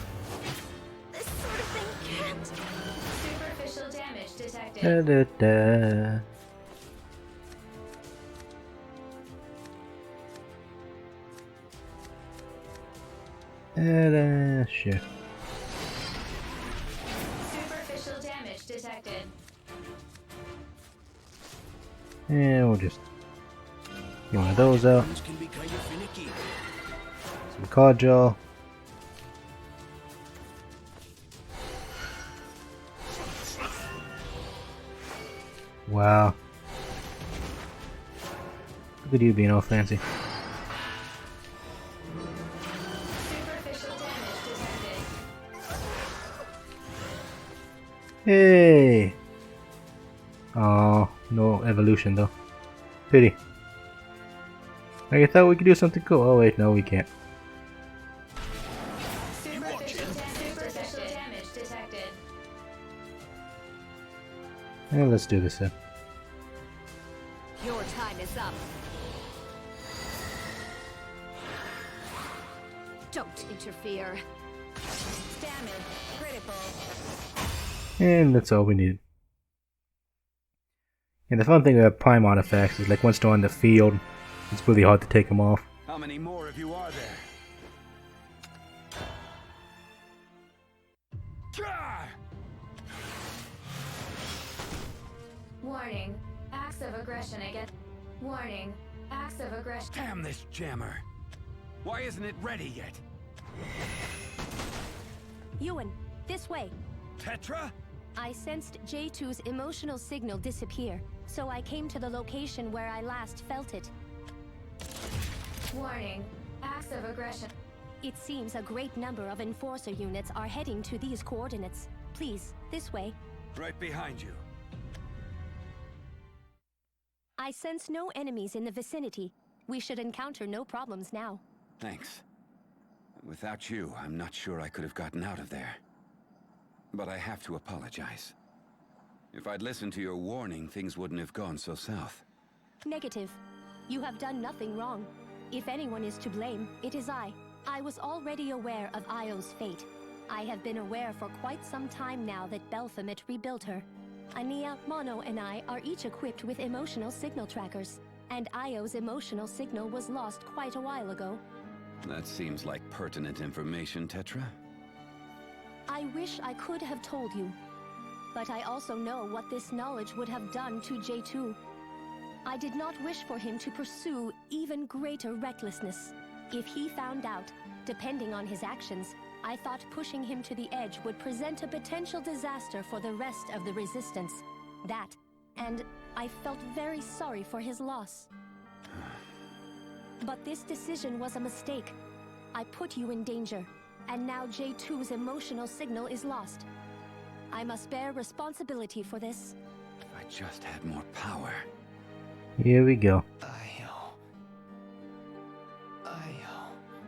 This sort of thing can't. Superficial damage detected. Da da da. Sure. Superficial damage detected. Yeah, we'll just get one of those out. Things can be kind of finicky. Some card draw. Wow. Look at you being all fancy. Superficial damage detected. Hey! Oh, no evolution though. Pity. I thought we could do something cool. Oh wait, no we can't. Superficial damage detected. Yeah, let's do this then. Your time is up. Don't interfere. Damage critical. And that's all we need. And the fun thing about Prime artifacts is like once they're on the field, it's really hard to take them off. How many more of you are there? Warning. Acts of aggression against. Warning. Acts of aggression. Damn this jammer! Why isn't it ready yet? Yuwan, this way. Tetra? I sensed J2's emotional signal disappear, so I came to the location where I last felt it. Warning. Acts of aggression. It seems a great number of Enforcer units are heading to these coordinates. Please, this way. Right behind you. I sense no enemies in the vicinity. We should encounter no problems now. Thanks. Without you, I'm not sure I could have gotten out of there. But I have to apologize. If I'd listened to your warning, things wouldn't have gone so south. Negative. You have done nothing wrong. If anyone is to blame, it is I. I was already aware of Io's fate. I have been aware for quite some time now that Baphomet rebuilt her. Ania, Mono, and I are each equipped with emotional signal trackers, and Io's emotional signal was lost quite a while ago. That seems like pertinent information, Tetra. I wish I could have told you, but I also know what this knowledge would have done to J2. I did not wish for him to pursue even greater recklessness. If he found out, depending on his actions, I thought pushing him to the edge would present a potential disaster for the rest of the Resistance. That, and I felt very sorry for his loss. But this decision was a mistake. I put you in danger, and now J2's emotional signal is lost. I must bear responsibility for this. If I just had more power. Here we go.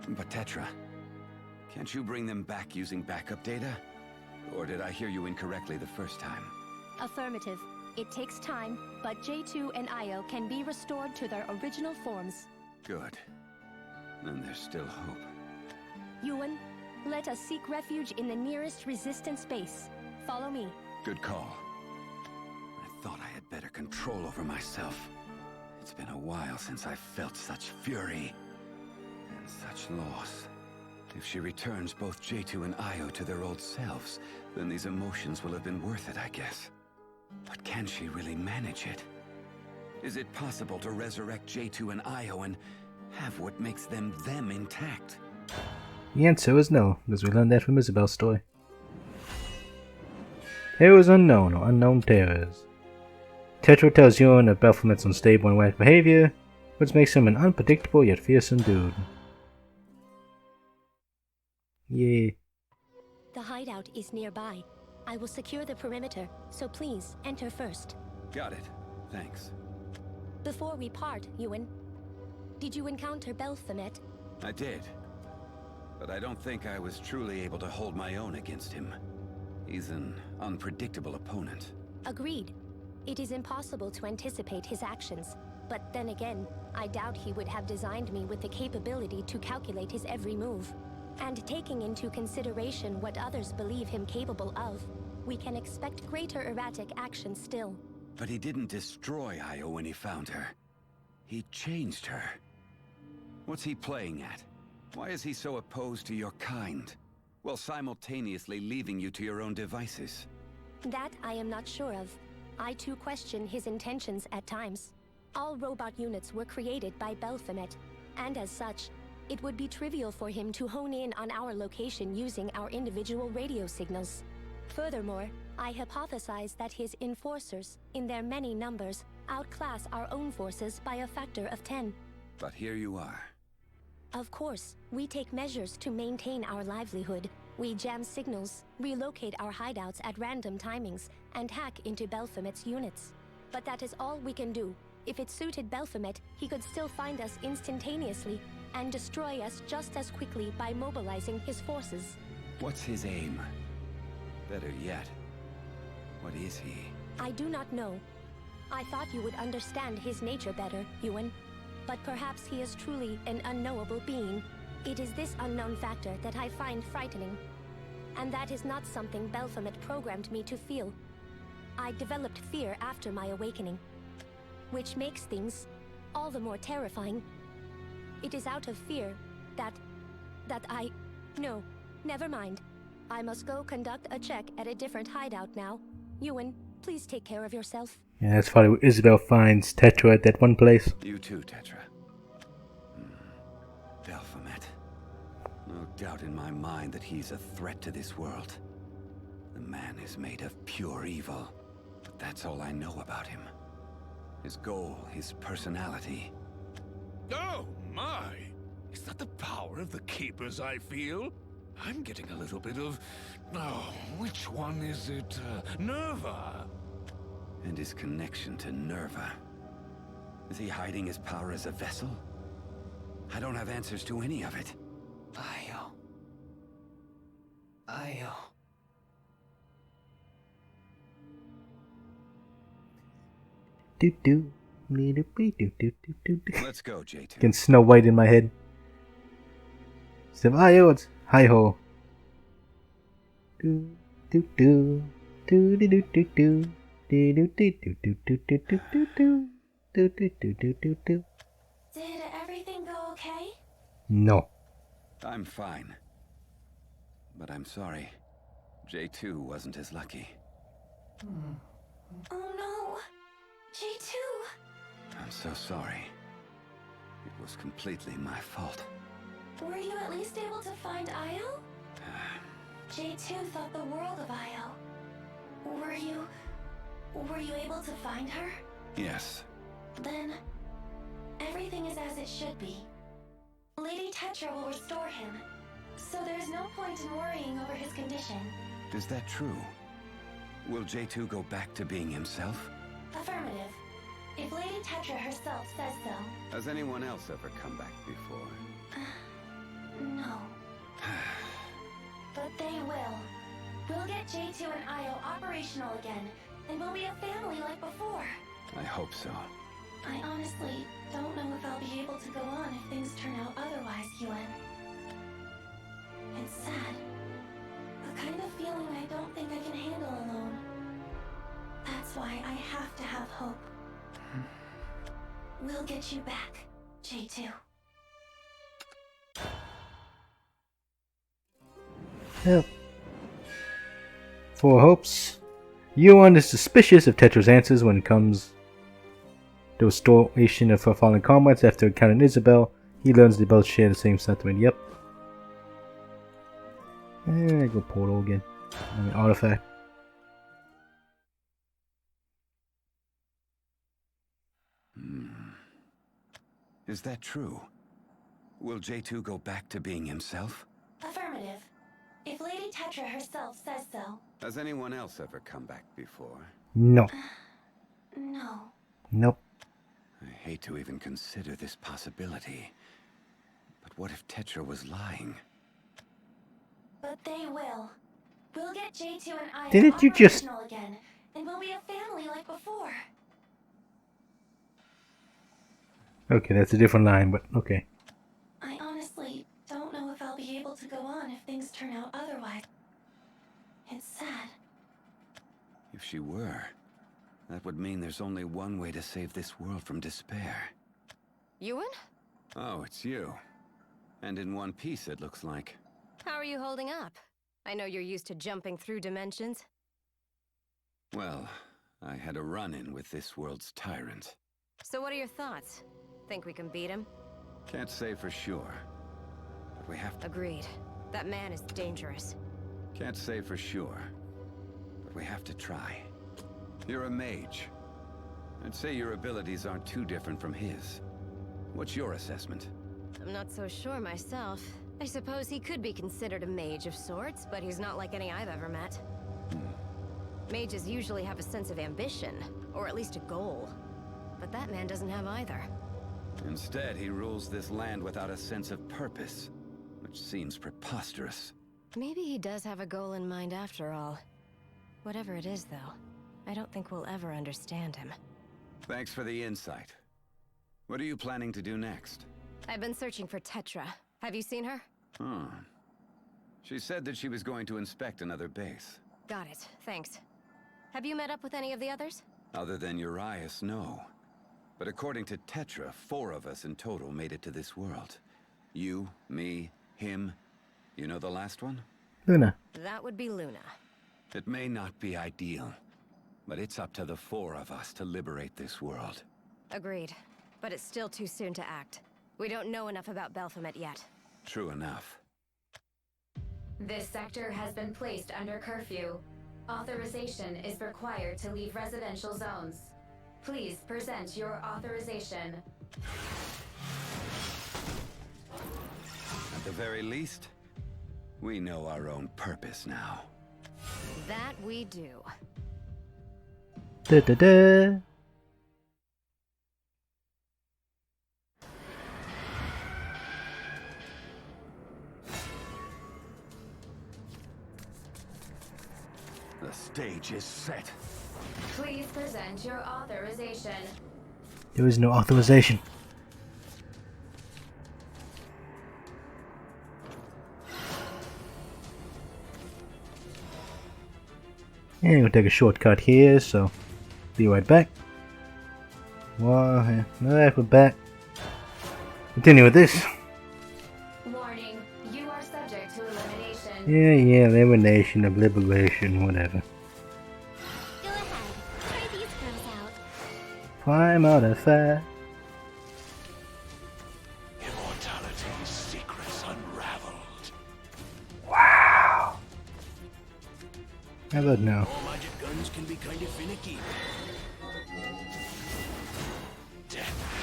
But Tetra, can't you bring them back using backup data? Or did I hear you incorrectly the first time? Affirmative. It takes time, but J2 and Io can be restored to their original forms. Good. Then there's still hope. Yuwan, let us seek refuge in the nearest Resistance base. Follow me. Good call. I thought I had better control over myself. It's been a while since I felt such fury. And such loss. If she returns both J2 and Io to their old selves, then these emotions will have been worth it, I guess. But can she really manage it? Is it possible to resurrect J2 and Io and have what makes them intact? The answer is no, because we learned that from Isabel's story. Terrors unknown or unknown terrors. Tetra tells Yuwan that Baphomet's unstable and erratic behavior, which makes him an unpredictable yet fearsome dude. Yeah. The hideout is nearby. I will secure the perimeter, so please enter first. Got it. Thanks. Before we part, Yuwan, did you encounter Baphomet? I did. But I don't think I was truly able to hold my own against him. He's an unpredictable opponent. Agreed. It is impossible to anticipate his actions. But then again, I doubt he would have designed me with the capability to calculate his every move. And taking into consideration what others believe him capable of, we can expect greater erratic action still. But he didn't destroy Io when he found her. He changed her. What's he playing at? Why is he so opposed to your kind, while simultaneously leaving you to your own devices? That I am not sure of. I too question his intentions at times. All robot units were created by Baphomet, and as such, it would be trivial for him to hone in on our location using our individual radio signals. Furthermore, I hypothesize that his enforcers, in their many numbers, outclass our own forces by a factor of 10. But here you are. Of course, we take measures to maintain our livelihood. We jam signals, relocate our hideouts at random timings, and hack into Baphomet's units. But that is all we can do. If it suited Baphomet, he could still find us instantaneously and destroy us just as quickly by mobilizing his forces. What's his aim? Better yet, what is he? I do not know. I thought you would understand his nature better, Yuwan. But perhaps he is truly an unknowable being. It is this unknown factor that I find frightening. And that is not something Baphomet programmed me to feel. I developed fear after my awakening, which makes things all the more terrifying. It is out of fear that I... No, never mind. I must go conduct a check at a different hideout now. Yuwan, please take care of yourself. Yeah, that's probably where Isabel finds Tetra at that one place. You too, Tetra. Baphomet. No doubt in my mind that he's a threat to this world. The man is made of pure evil. But that's all I know about him. His goal, his personality. Oh, my! Is that the power of the Keepers I feel? I'm getting a little bit of... Oh, which one is it? Nerva? And his connection to Nerva. Is he hiding his power as a vessel? I don't have answers to any of it. Io. Let's go, J2. Getting Snow White in my head. Instead of Io, it's hi-ho. Do do do do do do do do. Did everything go okay? No. I'm fine. But I'm sorry. J2 wasn't as lucky. Oh no! J2! I'm so sorry. It was completely my fault. Were you at least able to find Io? J2 thought the world of Io. Were you able to find her? Yes. Then, everything is as it should be. Lady Tetra will restore him, so there's no point in worrying over his condition. Is that true? Will J2 go back to being himself? Affirmative. If Lady Tetra herself says so. Has anyone else ever come back before? No. But they will. We'll get J2 and Io operational again, and we'll be a family like before. I hope so. I honestly don't know if I'll be able to go on if things turn out otherwise, Yuwan. It's sad. The kind of feeling I don't think I can handle alone. That's why I have to have hope. We'll get you back, J2. Yep. For hopes, Yuwan is suspicious of Tetra's answers when it comes to restoration of her fallen comrades after encountering Isabel. He learns they both share the same sentiment. Yep. And go portal again. I mean, artifact. Is that true? Will J2 go back to being himself? Affirmative. If Lady Tetra herself says so. Has anyone else ever come back before? No. No. Nope. I hate to even consider this possibility. But what if Tetra was lying? But they will. We'll get J2 and I Didn't you just... again, and we'll be a family like before. Okay, that's a different line, but okay. I honestly don't know if I'll be able to go on if things turn out otherwise. It's sad. If she were, that would mean there's only one way to save this world from despair. Yuwan? Oh, it's you. And in one piece, it looks like. How are you holding up? I know you're used to jumping through dimensions. Well, I had a run-in with this world's tyrant. So what are your thoughts? Think we can beat him? Can't say for sure. But we have to... Agreed. That man is dangerous. Can't say for sure. But but we have to try. You're a mage. I'd say your abilities aren't too different from his. What's your assessment? I'm not so sure myself. I suppose he could be considered a mage of sorts, but he's not like any I've ever met. Mages usually have a sense of ambition, or at least a goal. But that man doesn't have either. Instead, he rules this land without a sense of purpose, which seems preposterous. Maybe he does have a goal in mind after all. Whatever it is, though, I don't think we'll ever understand him. Thanks for the insight. What are you planning to do next? I've been searching for Tetra. Have you seen her? She said that she was going to inspect another base. Got it, thanks. Have you met up with any of the others? Other than Urias, no. But according to Tetra, 4 of us in total made it to this world. You, me, him. You know the last one? Luna. That would be Luna. It may not be ideal, but it's up to the 4 of us to liberate this world. Agreed. But it's still too soon to act. We don't know enough about Baphomet yet. True enough. This sector has been placed under curfew. Authorization is required to leave residential zones. Please present your authorization. At the very least, we know our own purpose now. That we do. Da da da. The stage is set. Please present your authorization. There is no authorization. And we'll take a shortcut here, so be right back. Well, alright, we're back. Continue with this. Warning, you are subject to elimination. Yeah, elimination of liberation, whatever. Go ahead, try these girls out. Climb out of fire. Immortality's secrets unraveled. Wow. How about now? All magic guns can be kind of finicky.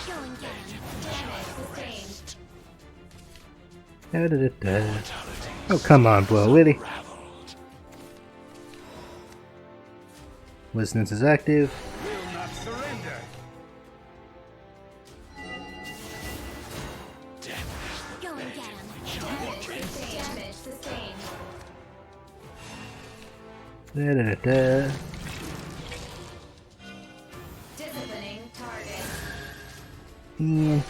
Go and get him. Damage sustained. Da, da, da, da. Oh, come on, bro, really? Resonance is active. Will not surrender. Go and get him. Damage sustained. Da, da, da, da. Disciplining target. And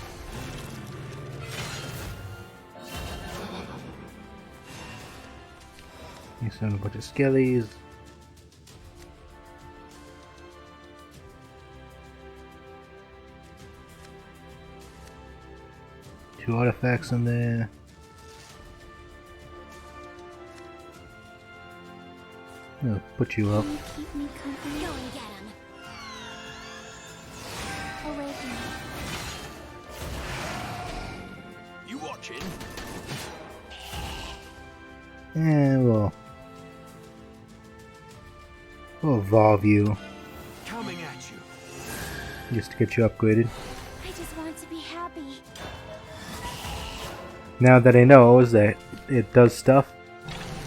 he's found a bunch of skellies. Two artifacts in there. I'll put you up. Keep me company. Go and get him. Away from me. You watching? And we'll evolve you Coming at you. just to get you upgraded. I just want to be happy. Now that I know that it does stuff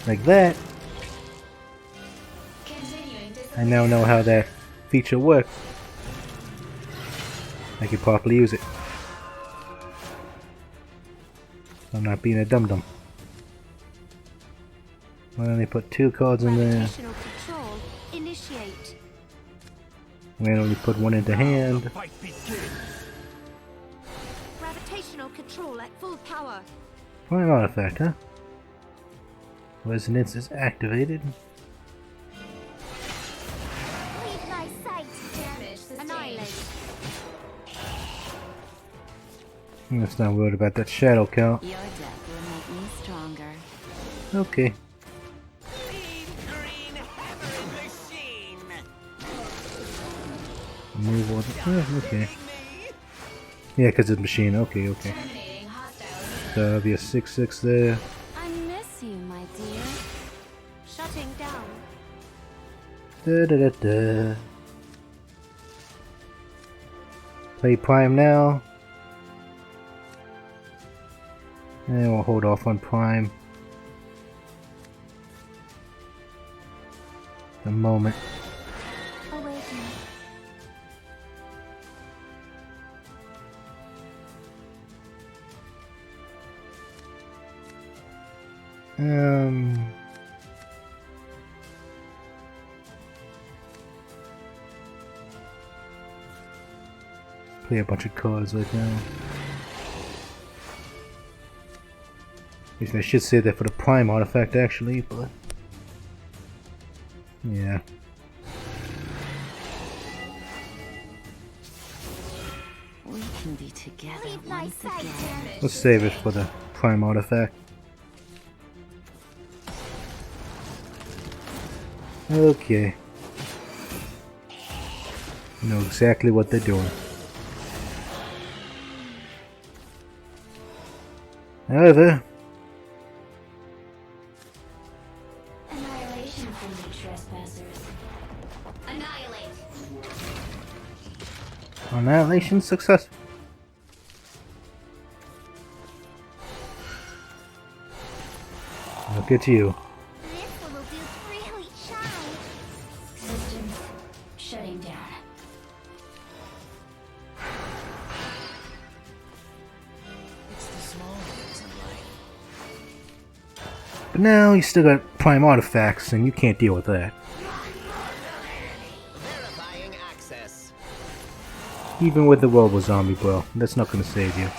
like that, I now know how that feature works. I can properly use it. I'm not being a dum-dum. Why don't they put 2 cards in there? Gravitational control. Initiate. We only put 1 into hand. Gravitational control at full power. Prime artifact, huh? Resonance is activated. Leave my sight. Damage sustained. Annihilate. I'm just not worried about that shadow count. Your death will make me stronger. Okay. Green hammer machine. Move on. Oh, okay. Yeah, because it's machine. Okay, okay. Terminating hostiles. So that'll be a 6/6 there. I miss you, my dear. Shutting down. Da da da da. Play Prime now. And we'll hold off on Prime. The moment. Awaken. Play a bunch of cards right now. At least I should say that for the Prime artifact actually, but yeah. We can be together once again. Let's save it for the Prime artifact. Okay. Know exactly what they're doing. However, Annihilation from the trespassers. Annihilate. annihilation successful. Look at you. This one will do really shine. Systems shutting down. It's the small things in life. But now you still got Prime artifacts, and you can't deal with that. Verifying access. Even with the Robo Zombie, bro. That's not gonna save you.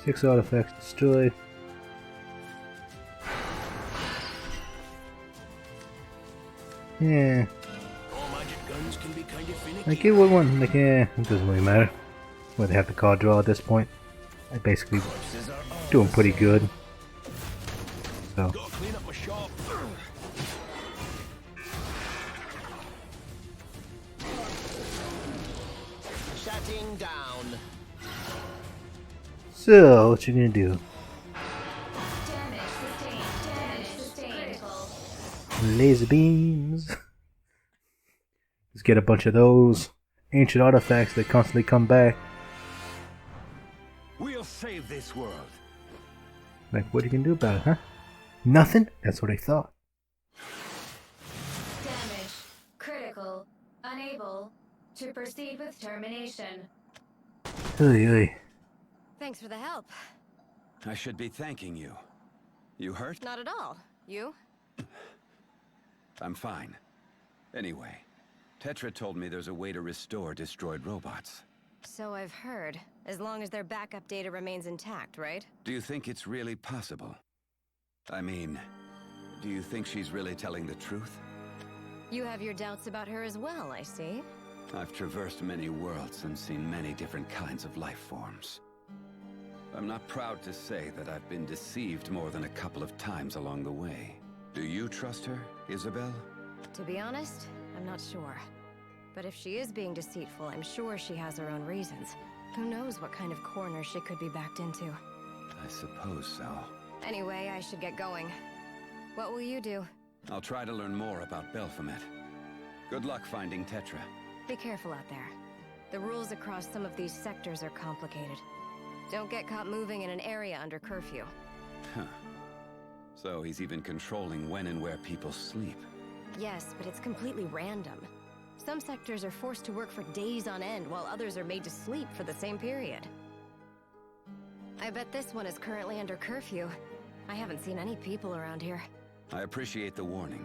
Six artifacts destroyed. Yeah. All magic guns can be kind of finicky. Like, it would one. Like, yeah, it doesn't really matter. Whether they have the card draw at this point. I basically doing pretty good. So. Gotta clean up my shop. Shutting down. So, what you gonna do? Damage sustained. Damage sustained. Critical. Laser beams. Let's get a bunch of those ancient artifacts that constantly come back. We'll save this world. Like, what you can do about it, huh? Nothing? That's what I thought. Damage. Critical. Unable to proceed with termination. Oy, oy. Thanks for the help. I should be thanking you. You hurt? Not at all. You? I'm fine. Anyway, Tetra told me there's a way to restore destroyed robots. So I've heard. As long as their backup data remains intact, right? Do you think it's really possible? I mean, do you think she's really telling the truth? You have your doubts about her as well, I see. I've traversed many worlds and seen many different kinds of life forms. I'm not proud to say that I've been deceived more than a couple of times along the way. Do you trust her, Isabel? To be honest, I'm not sure. But if she is being deceitful, I'm sure she has her own reasons. Who knows what kind of corner she could be backed into. I suppose so. Anyway, I should get going. What will you do? I'll try to learn more about Baphomet. Good luck finding Tetra. Be careful out there. The rules across some of these sectors are complicated. Don't get caught moving in an area under curfew. Huh. So he's even controlling when and where people sleep. Yes, but it's completely random. Some sectors are forced to work for days on end, while others are made to sleep for the same period. I bet this one is currently under curfew. I haven't seen any people around here. I appreciate the warning.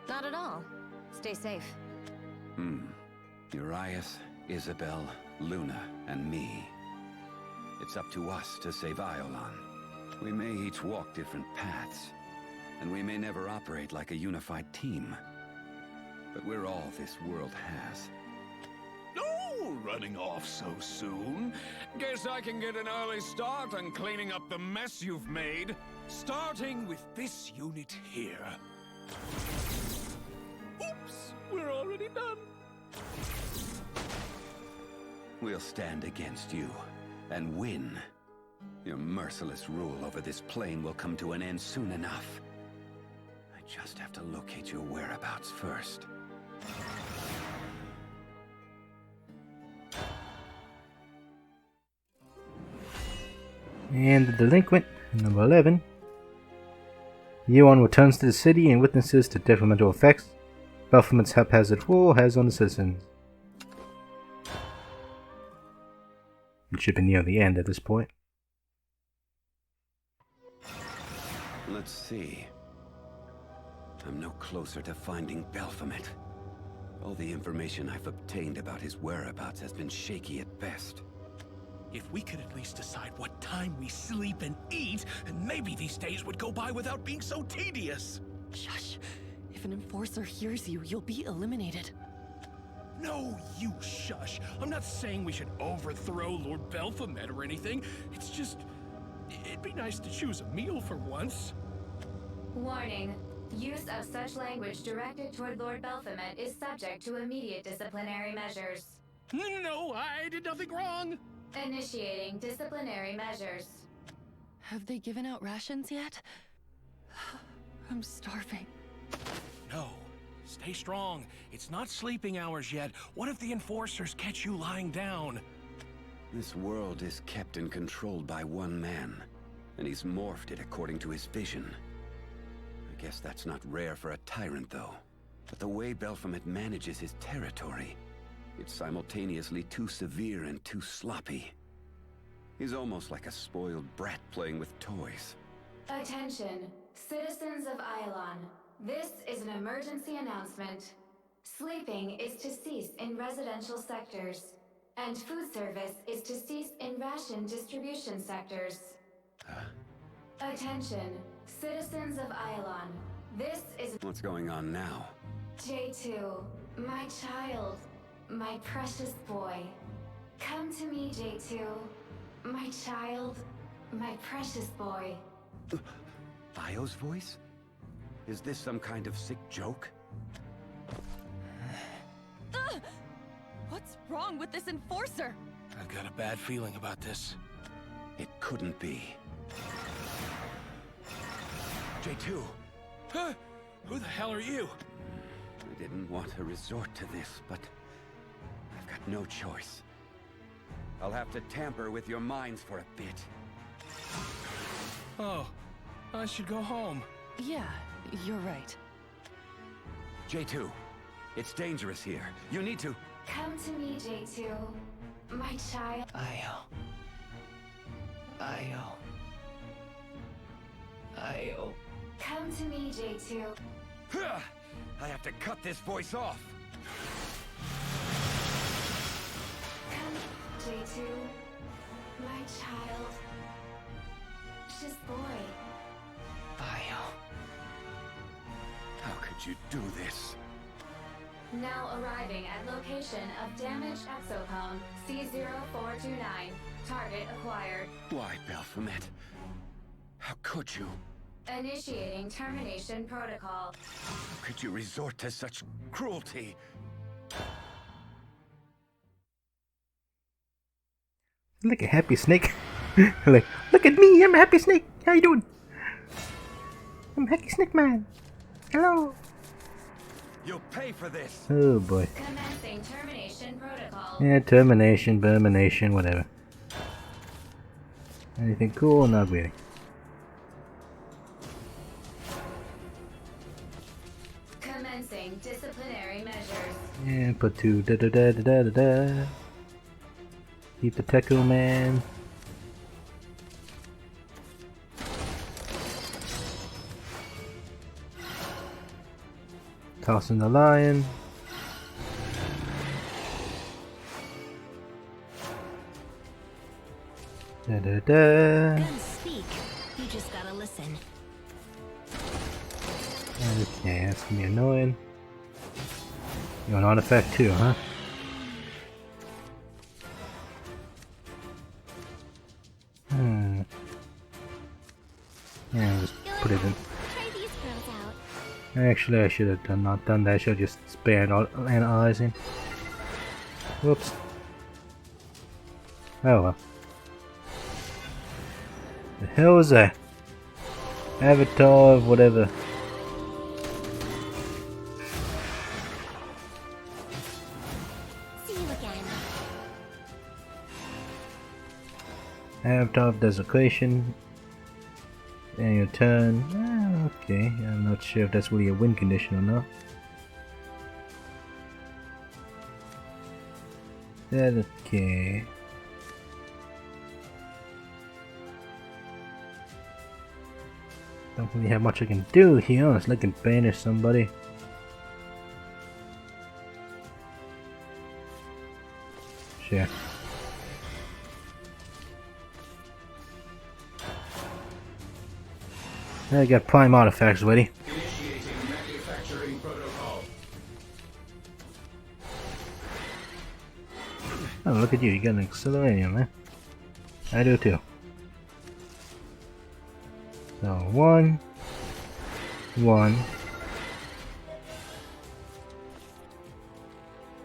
Not at all. Stay safe. Urias, Isabel, Luna, and me. It's up to us to save Iolan. We may each walk different paths, and we may never operate like a unified team. But we're all this world has. Oh, running off so soon? Guess I can get an early start on cleaning up the mess you've made. Starting with this unit here. Oops, we're already done. We'll stand against you and win. Your merciless rule over this plane will come to an end soon enough. I just have to locate your whereabouts first. And the delinquent, number 11. Yuwan returns to the city and witnesses the detrimental effects Baphomet's haphazard rule has on the citizens. It should be near the end at this point. Let's see. I'm no closer to finding Baphomet. All the information I've obtained about his whereabouts has been shaky at best. If we could at least decide what time we sleep and eat, and maybe these days would go by without being so tedious. Shush. If an enforcer hears you, you'll be eliminated. No, you shush. I'm not saying we should overthrow Lord Baphomet or anything. It's just... it'd be nice to choose a meal for once. Warning. Use of such language directed toward Lord Baphomet is subject to immediate disciplinary measures. No, I did nothing wrong. Initiating disciplinary measures. Have they given out rations yet? I'm starving. No. Stay strong. It's not sleeping hours yet. What if the enforcers catch you lying down? This world is kept and controlled by one man, and he's morphed it according to his vision. I guess that's not rare for a tyrant, though. But the way Baphomet manages his territory, it's simultaneously too severe and too sloppy. He's almost like a spoiled brat playing with toys. Attention, citizens of Ylon. This is an emergency announcement. Sleeping is to cease in residential sectors, and food service is to cease in ration distribution sectors. Attention, citizens of Ylon. This is... What's going on now? J2, my child, my precious boy. Come to me, J2. My child, my precious boy. Io's voice? Is this some kind of sick joke? What's wrong with this enforcer? I've got a bad feeling about this. It couldn't be. J2. Huh? Who the hell are you? I didn't want to resort to this, but I've got no choice. I'll have to tamper with your minds for a bit. Oh, I should go home. Yeah, you're right. J2, it's dangerous here. You need to... Come to me, J2. My child... Io. Come to me, J2. I have to cut this voice off. Come, J2. My child. Precious boy. Io. How could you do this? Now arriving at location of damaged exocom C0429. Target acquired. Why, Baphomet? How could you? Initiating termination protocol. How could you resort to such cruelty? Like a happy snake. Like, look at me, I'm a happy snake. How you doing? I'm Happy Snake Man. Hello. You'll pay for this. Oh boy. Commencing termination protocol. Yeah, termination, vermination, whatever. Anything cool? Not really. Commencing disciplinary measures. And put two da da da da da da da. Keep the Techo Man. Tossing the lion. Da da da. Guns speak. You just gotta listen. Okay, that's gonna be annoying. You're an artifact too, huh? Yeah, just put it in. Try these girls out. Actually, I should have not done that. I should have just spared analyzing. Whoops. Oh well. The hell is that? Avatar of whatever. See you again. Avatar of Desecration. And your turn. Okay, I'm not sure if that's really a win condition or not. That okay. Don't really have much I can do here unless I can banish somebody. Sure. I got prime artifacts ready. Initiating manufacturing protocol. Oh, look at you, you got an accelerator, man. I do too. So, 1, 1.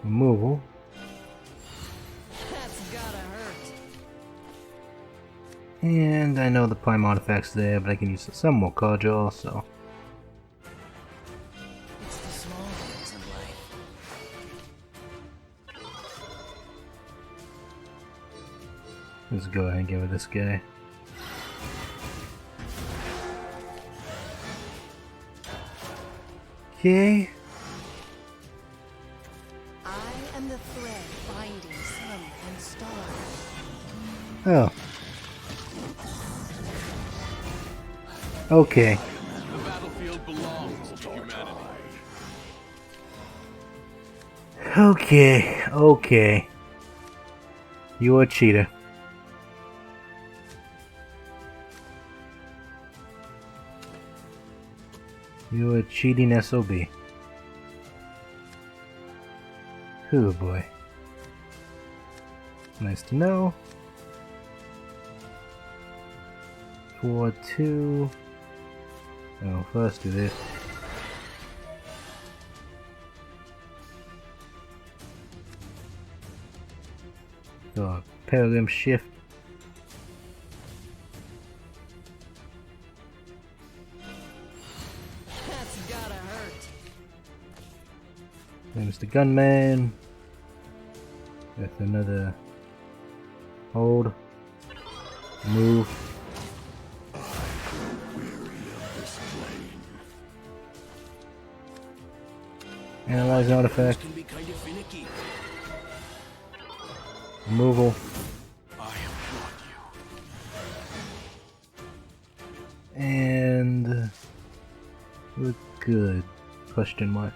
Removal. That's gotta hurt. And I know the prime artifact's there, but I can use some more card draw, so. It's the small things in life. Let's go ahead and give it this guy. Okay. I am the thread binding sun and stars. Oh. Okay. The battlefield belongs to humanity. Okay. Okay. You're a cheater. You're a cheating SOB. Oh boy. Nice to know. 4, 2. Oh, first do this. So, paradigm shift. That's gotta hurt. There's the gunman. With another hold. Move. Analyze artifact. Can be kind of finicky. Removal. I applaud you. And we're good. Question mark.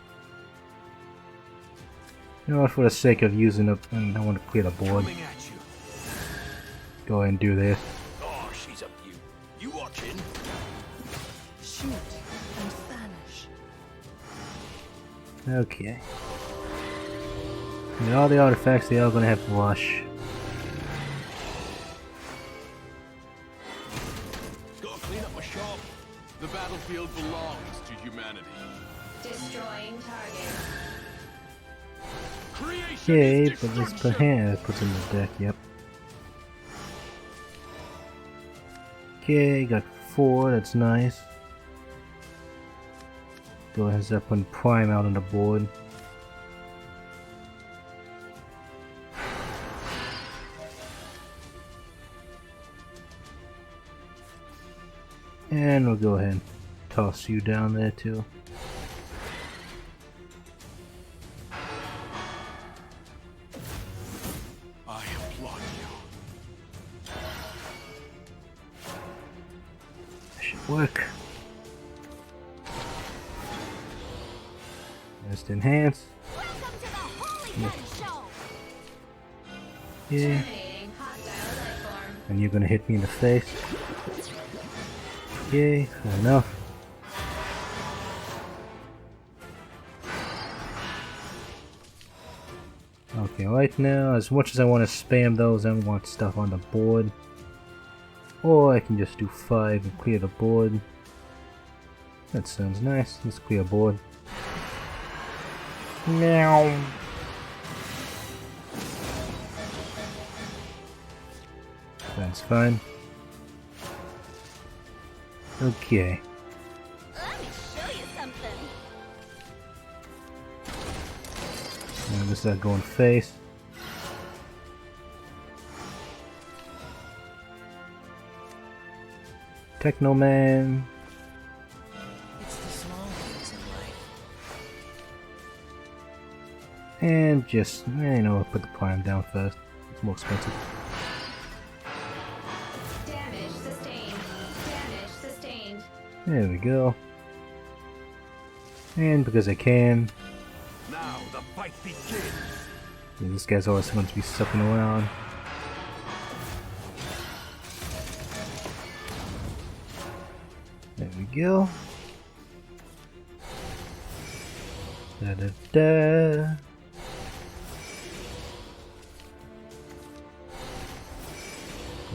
You know what, for the sake of using up, I want to clear the board. Coming at you. Go ahead and do this. Oh, she's up you. You watching? Shoot and vanish. Okay. And all the artifacts, they are gonna have wash. Gotta clean up my shop. The battlefield belongs to humanity. Destroying target. Creation Okay, is but this destruction. puts in the deck, yep. Okay, got 4, that's nice. Go ahead and put prime out on the board. And we'll go ahead and toss you down there too. I applaud you. That should work. Just enhance. Welcome to the Holy Gun Show. Yeah. Terminating hostile life form. And you're gonna hit me in the face. Okay, fair enough. Okay, right now, as much as I want to spam those, I want stuff on the board. Or I can just do 5 and clear the board. That sounds nice. Let's clear board. Meow. That's fine. Okay. Let me show you something. Now this is going face. Technoman. It's the small things in life. And just, you know, put the climb down first. It's more expensive. Damage sustained. Damage sustained. There we go. And because I can. Now the fight begins. Yeah, this guy's always going to be sucking around. There we go. Da da da.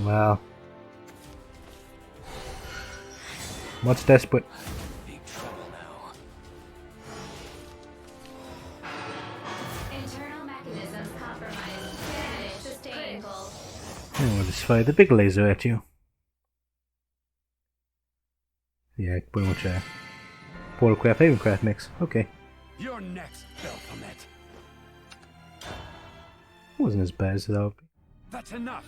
Wow. Much desperate. Big trouble now. Internal mechanisms compromised. Damage sustained. And we'll just fire the big laser at you. Yeah, pretty much a Portalcraft Havencraft mix. Okay. You're next, Belphomet. Wasn't as bad as I thought. That's enough.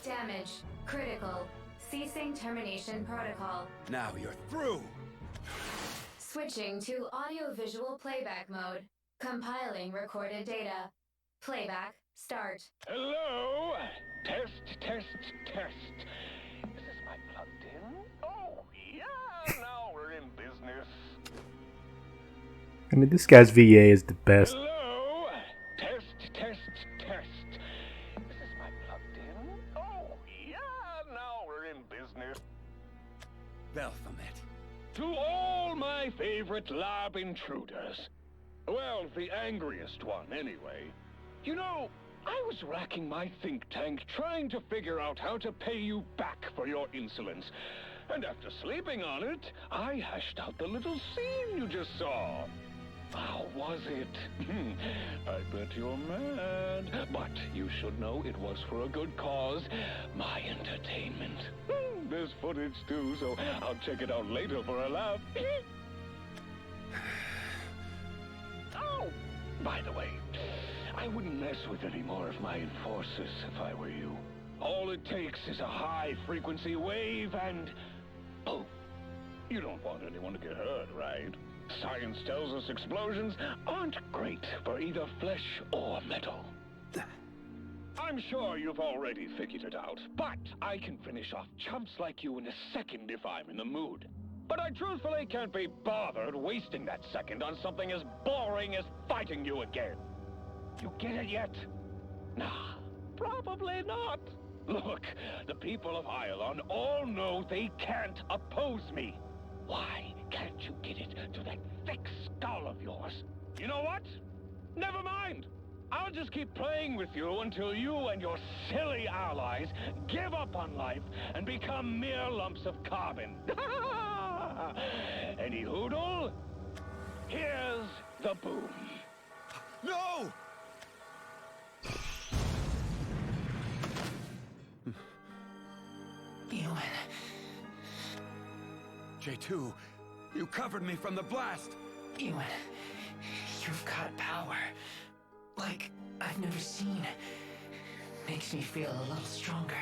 Damage. Critical. Ceasing termination protocol. Now you're through. Switching to audio-visual playback mode. Compiling recorded data. Playback. Start. Hello? Test, test, test. Is this mic plugged in? Oh, yeah, now we're in business. I mean, this guy's VA is the best. Hello? Test, test, test. Is this mic plugged in? Oh, yeah, now we're in business. Belphomet. To all my favorite lab intruders. Well, the angriest one, anyway. You know, I was racking my think tank trying to figure out how to pay you back for your insolence. And after sleeping on it, I hashed out the little scene you just saw. How was it? I bet you're mad. But you should know it was for a good cause. My entertainment. There's footage too, so I'll check it out later for a laugh. Oh, by the way, I wouldn't mess with any more of my enforcers if I were you. All it takes is a high-frequency wave and... Oh, you don't want anyone to get hurt, right? Science tells us explosions aren't great for either flesh or metal. I'm sure you've already figured it out, but I can finish off chumps like you in a second if I'm in the mood. But I truthfully can't be bothered wasting that second on something as boring as fighting you again. You get it yet? Nah, probably not. Look, the people of Iolon all know they can't oppose me. Why can't you get it to that thick skull of yours? You know what? Never mind. I'll just keep playing with you until you and your silly allies give up on life and become mere lumps of carbon. Any hoodle? Here's the boom. No! Yuwan. J2, you covered me from the blast. Yuwan, you've got power. Like I've never seen. Makes me feel a little stronger.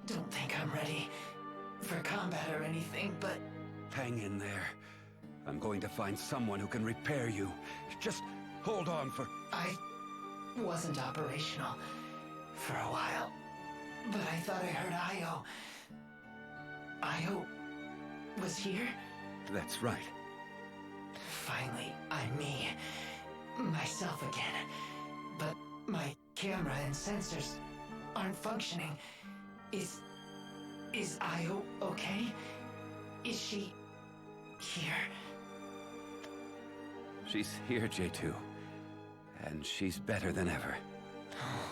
Don't think I'm ready for combat or anything, but... Hang in there. I'm going to find someone who can repair you. Just hold on for... I wasn't operational for a while, but I thought I heard Io. Io was here? That's right. Finally, I'm me. Myself again. But my camera and sensors aren't functioning. Is Io okay? Is she here? She's here, J2. And she's better than ever. Oh,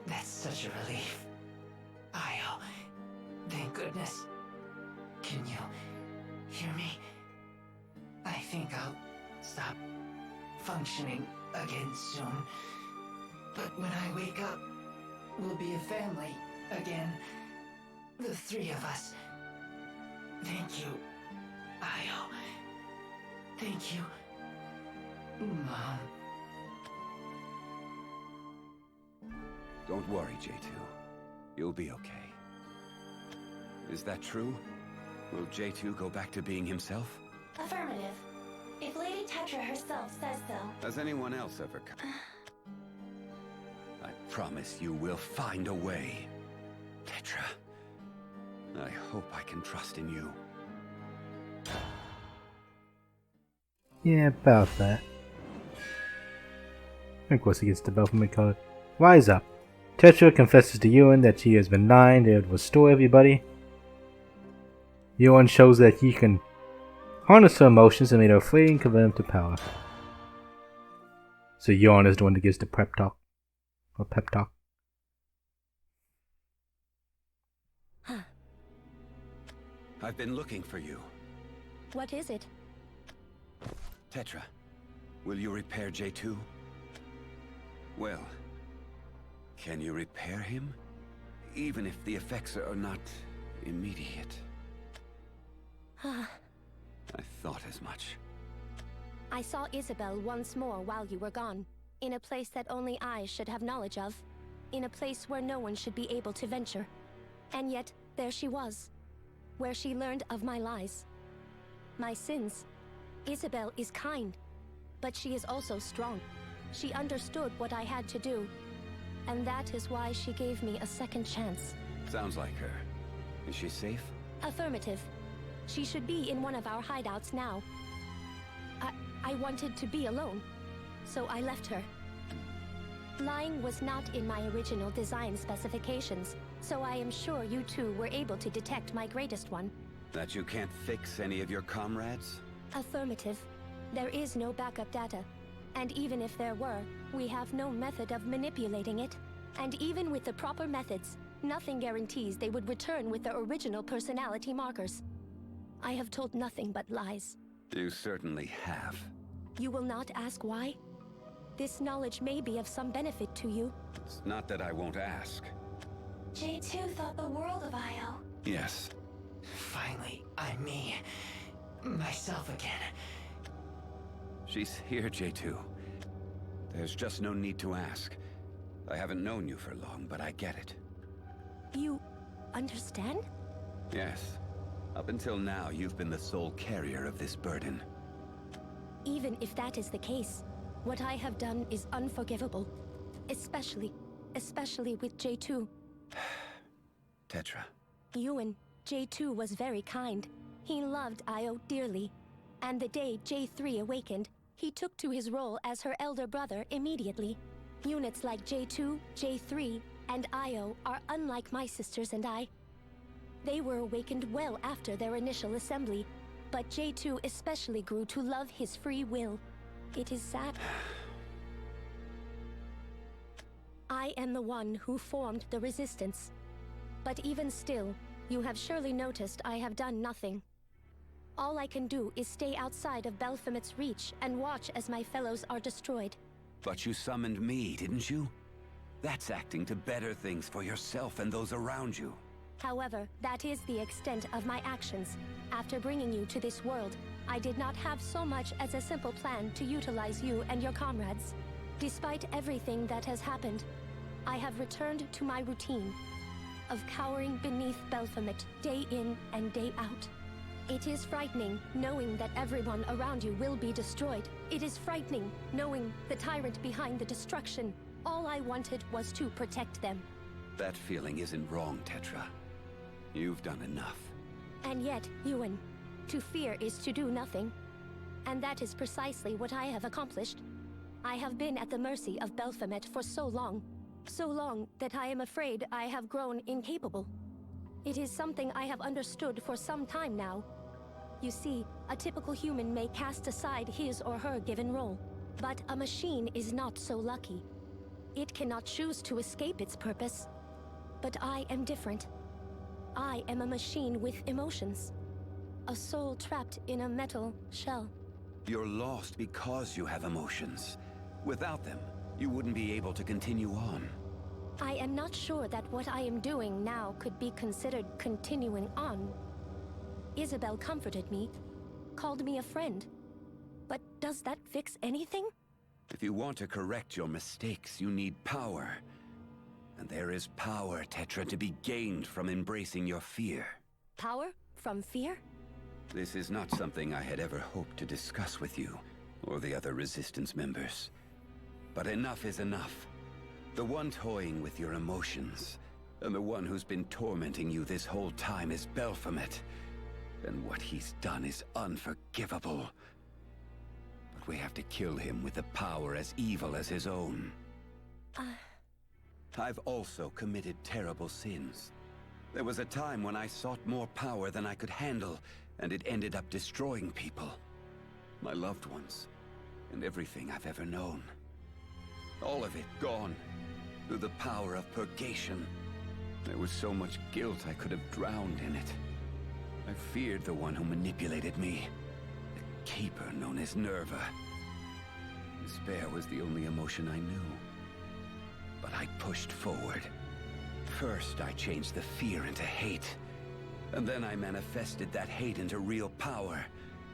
that's such a relief. Io, thank goodness. Can you hear me? I think I'll stop functioning again soon. But when I wake up, we'll be a family again. The three of us. Thank you, Io. Thank you, Mom. Don't worry, J2. You'll be okay. Is that true? Will J2 go back to being himself? Affirmative. If Lady Tetra herself says so. Has anyone else ever come? I promise you will find a way. Tetra. I hope I can trust in you. Yeah, about that. Of course he gets the Belfament card. Rise up. Tetra confesses to Yuwan that she has been lying to restore everybody. Yuwan shows that he can harness her emotions and make her free and convert them to power. So Yuwan is the one that gives the prep talk. Or pep talk. I've been looking for you. What is it? Tetra, will you repair J2? Well, can you repair him? Even if the effects are not immediate. I thought as much. I saw Isabel once more while you were gone, in a place that only I should have knowledge of, in a place where no one should be able to venture. And yet, there she was, where she learned of my lies, my sins. Isabel is kind, but she is also strong. She understood what I had to do, and that is why she gave me a second chance. Sounds like her. Is she safe? Affirmative. She should be in one of our hideouts now. I wanted to be alone, so I left her. Lying was not in my original design specifications, so I am sure you two were able to detect my greatest one. That you can't fix any of your comrades? Affirmative. There is no backup data. And even if there were, we have no method of manipulating it. And even with the proper methods, nothing guarantees they would return with their original personality markers. I have told nothing but lies. You certainly have. You will not ask why? This knowledge may be of some benefit to you. It's not that I won't ask. J2 thought the world of Io. Yes. Finally, I'm me. Myself again. She's here, J2. There's just no need to ask. I haven't known you for long, but I get it. You understand? Yes. Up until now, you've been the sole carrier of this burden. Even if that is the case, what I have done is unforgivable. Especially with J2. Tetra. Yuwan, J2 was very kind. He loved Io dearly. And the day J3 awakened, he took to his role as her elder brother immediately. Units like J2, J3, and Io are unlike my sisters and I. They were awakened well after their initial assembly, but J2 especially grew to love his free will. It is sad. I am the one who formed the resistance. But even still, you have surely noticed I have done nothing. All I can do is stay outside of Belphamet's reach and watch as my fellows are destroyed. But you summoned me, didn't you? That's acting to better things for yourself and those around you. However, that is the extent of my actions. After bringing you to this world, I did not have so much as a simple plan to utilize you and your comrades. Despite everything that has happened, I have returned to my routine of cowering beneath Belphamet day in and day out. It is frightening knowing that everyone around you will be destroyed. It is frightening knowing the tyrant behind the destruction. All I wanted was to protect them. That feeling isn't wrong, Tetra. You've done enough. And yet, Yuwan, to fear is to do nothing. And that is precisely what I have accomplished. I have been at the mercy of Belphamet for so long that I am afraid I have grown incapable. It is something I have understood for some time now. You see, a typical human may cast aside his or her given role, but a machine is not so lucky. It cannot choose to escape its purpose. But I am different. I am a machine with emotions. A soul trapped in a metal shell. You're lost because you have emotions. Without them, you wouldn't be able to continue on. I am not sure that what I am doing now could be considered continuing on. Isabel comforted me, called me a friend. But does that fix anything? If you want to correct your mistakes, you need power. And there is power, Tetra, to be gained from embracing your fear. Power from fear? This is not something I had ever hoped to discuss with you, or the other Resistance members. But enough is enough. The one toying with your emotions, and the one who's been tormenting you this whole time is Baphomet. And what he's done is unforgivable. But we have to kill him with a power as evil as his own. I've also committed terrible sins. There was a time when I sought more power than I could handle, and it ended up destroying people. My loved ones, and everything I've ever known. All of it gone, through the power of purgation. There was so much guilt I could have drowned in it. I feared the one who manipulated me, the keeper known as Nerva. Despair was the only emotion I knew. But I pushed forward. First, I changed the fear into hate. And then I manifested that hate into real power.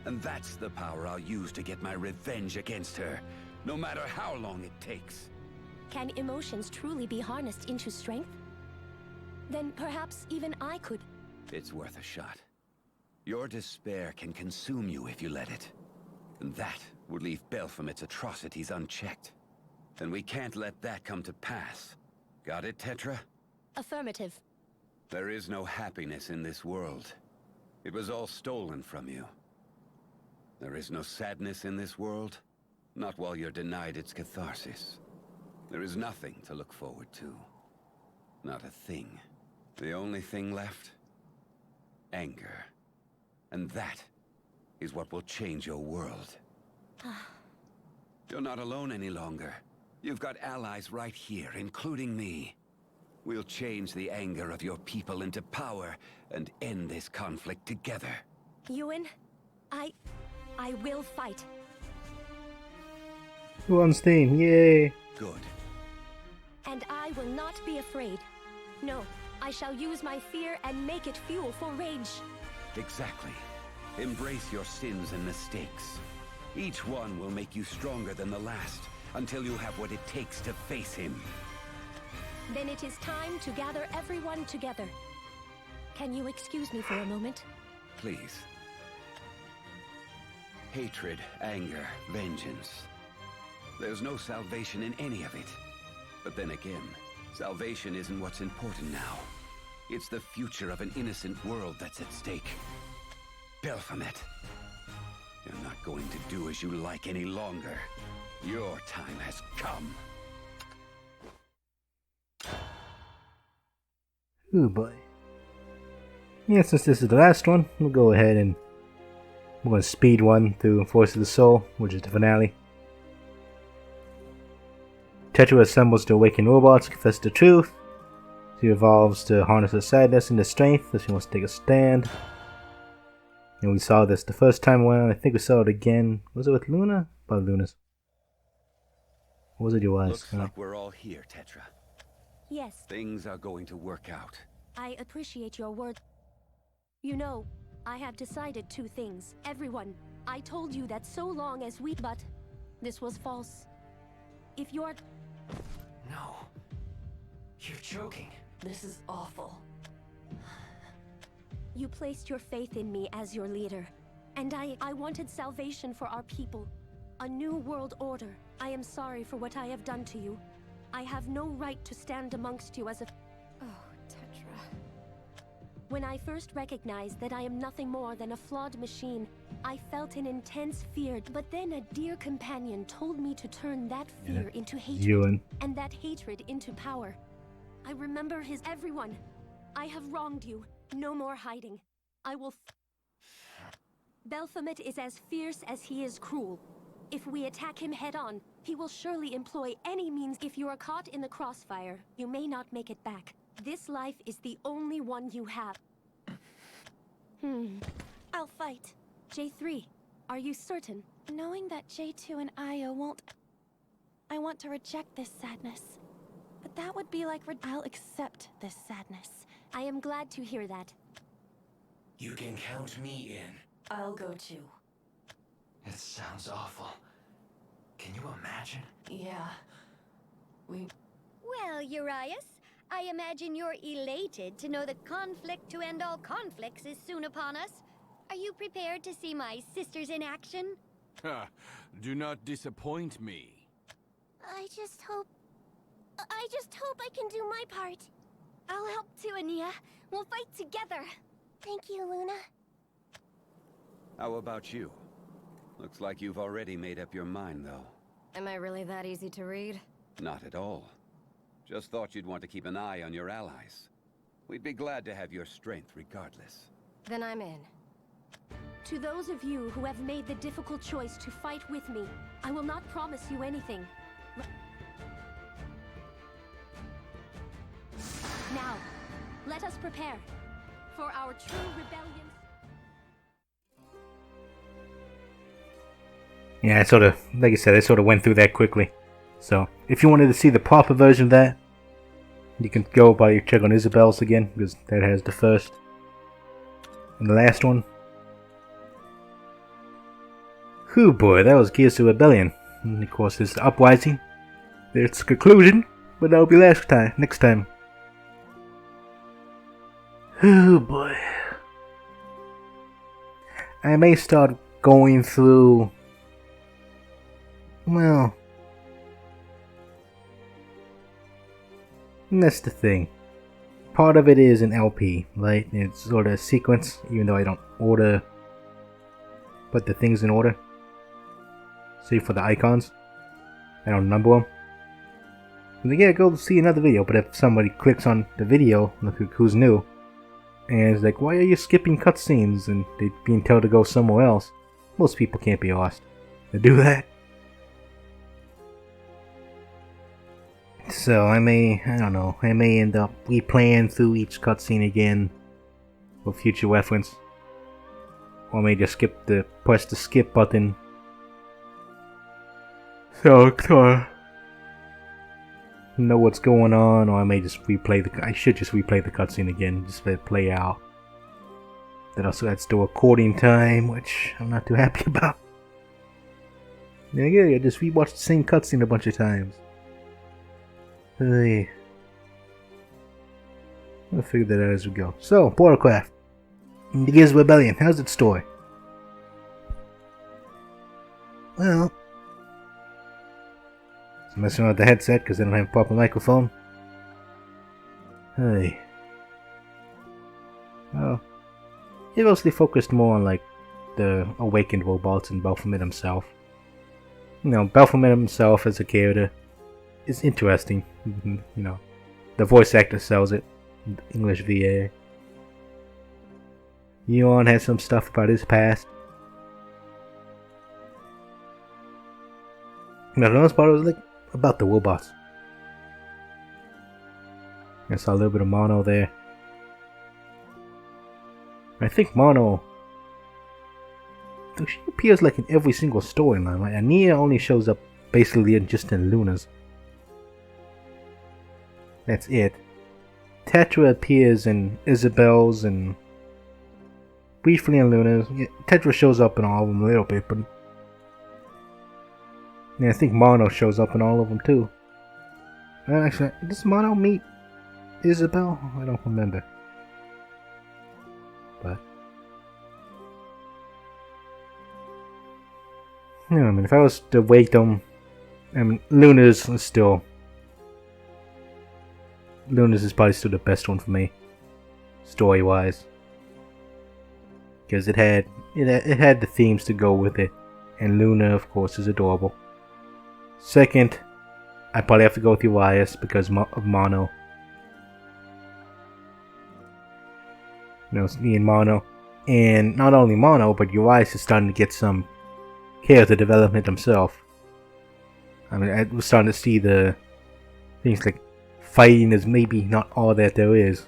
And that's the power I'll use to get my revenge against her, no matter how long it takes. Can emotions truly be harnessed into strength? Then perhaps even I could. It's worth a shot. Your despair can consume you if you let it. And that would leave Baphomet's atrocities unchecked. And we can't let that come to pass. Got it, Tetra? Affirmative. There is no happiness in this world. It was all stolen from you. There is no sadness in this world, not while you're denied its catharsis. There is nothing to look forward to. Not a thing. The only thing left? Anger. And that is what will change your world. You're not alone any longer. You've got allies right here, including me. We'll change the anger of your people into power and end this conflict together. Yuwan, I will fight. Yuwan's team, yay! Good. And I will not be afraid. No, I shall use my fear and make it fuel for rage. Exactly. Embrace your sins and mistakes. Each one will make you stronger than the last, until you have what it takes to face him. Then it is time to gather everyone together. Can you excuse me for a moment? Please. Hatred, anger, vengeance. There's no salvation in any of it. But then again, salvation isn't what's important now. It's the future of an innocent world that's at stake. Baphomet, you're not going to do as you like any longer. Your time has come. Ooh boy. Yeah, since this is the last one, we'll go ahead and we're going to speed one through Force of the Soul, which is the finale. Tetra assembles to awaken robots, confess the truth. She evolves to harness her sadness into strength as she wants to take a stand. And we saw this the first time around. I think we saw it again. Was it with Luna? Probably Luna's. What was it you was? Looks like we're all here, Tetra. Yes. Things are going to work out. I appreciate your word. You know, I have decided two things. Everyone, I told you that so long as we... But this was false. If you're... No. You're joking. This is awful. You placed your faith in me as your leader. And I wanted salvation for our people. A new world order. I am sorry for what I have done to you. I have no right to stand amongst you as a... Oh, Tetra. When I first recognized that I am nothing more than a flawed machine, I felt an intense fear, but then a dear companion told me to turn that fear into hatred, Yuwan. and that hatred into power. I remember his... Everyone, I have wronged you. No more hiding. I will... Baphomet is as fierce as he is cruel. If we attack him head-on, he will surely employ any means. If you are caught in the crossfire, you may not make it back. This life is the only one you have. I'll fight. J3, are you certain? Knowing that J2 and Io won't... I want to reject this sadness. But that would be like I'll accept this sadness. I am glad to hear that. You can count me in. I'll go too. It sounds awful. Can you imagine? Yeah. Well, Urias, I imagine you're elated to know the conflict to end all conflicts is soon upon us. Are you prepared to see my sisters in action? Ha! Do not disappoint me. I just hope I can do my part. I'll help too, Ania. We'll fight together. Thank you, Luna. How about you? Looks like you've already made up your mind, though. Am I really that easy to read? Not at all. Just thought you'd want to keep an eye on your allies. We'd be glad to have your strength regardless. Then I'm in. To those of you who have made the difficult choice to fight with me, I will not promise you anything. Now, let us prepare for our true rebellion. Yeah, like I said, I sort of went through that quickly. So, if you wanted to see the proper version of that, you can go by check on Isabel's again, because that has the first and the last one. Whew, boy, that was Gears of Rebellion. And of course, this Uprising. Its conclusion, but that'll be next time. Oh boy. I may start going through. Well, that's the thing. Part of it is an LP, right? It's sort of a sequence, even though I don't put the things in order. See, for the icons, I don't number them. And then, yeah, go see another video, but if somebody clicks on the video, look who's new, and it's like, why are you skipping cutscenes? And they're being told to go somewhere else. Most people can't be asked to do that. So I may end up replaying through each cutscene again for future reference. Or I may just press the skip button. So, know what's going on, or I may just I should just replay the cutscene again, just let it play out. Then also that's the recording time, which I'm not too happy about. Then again, I just rewatched the same cutscene a bunch of times. Hey. I'll figure that out as we go. So, Bordercraft. The Gears of Rebellion, how's its story? Well, I'm messing with the headset because I don't have a proper microphone. Hey. Oh. He mostly focused more on like the awakened robots and Baphomet himself. You know, Baphomet himself as a character is interesting. You know, the voice actor sells it. English VA. Yuwan has some stuff about his past. Now, the most part was like about the robots. I saw a little bit of Mono there. I think Mono, she appears like in every single storyline. Like Ania only shows up basically just in Luna's. That's it. Tetra appears in Isabel's and briefly in Luna's. Yeah, Tetra shows up in all of them a little bit, but yeah, I think Mono shows up in all of them too. Actually, does Mono meet Isabel? I don't remember. But yeah, I mean, if I was to weight them, I mean, Luna's is probably still the best one for me, story-wise, because it had the themes to go with it, and Luna, of course, is adorable. Second, I probably have to go with Urias because of Mono. You know, it's me and Mono, and not only Mono, but Urias is starting to get some character development himself. I mean, I was starting to see the things like fighting is maybe not all that there is.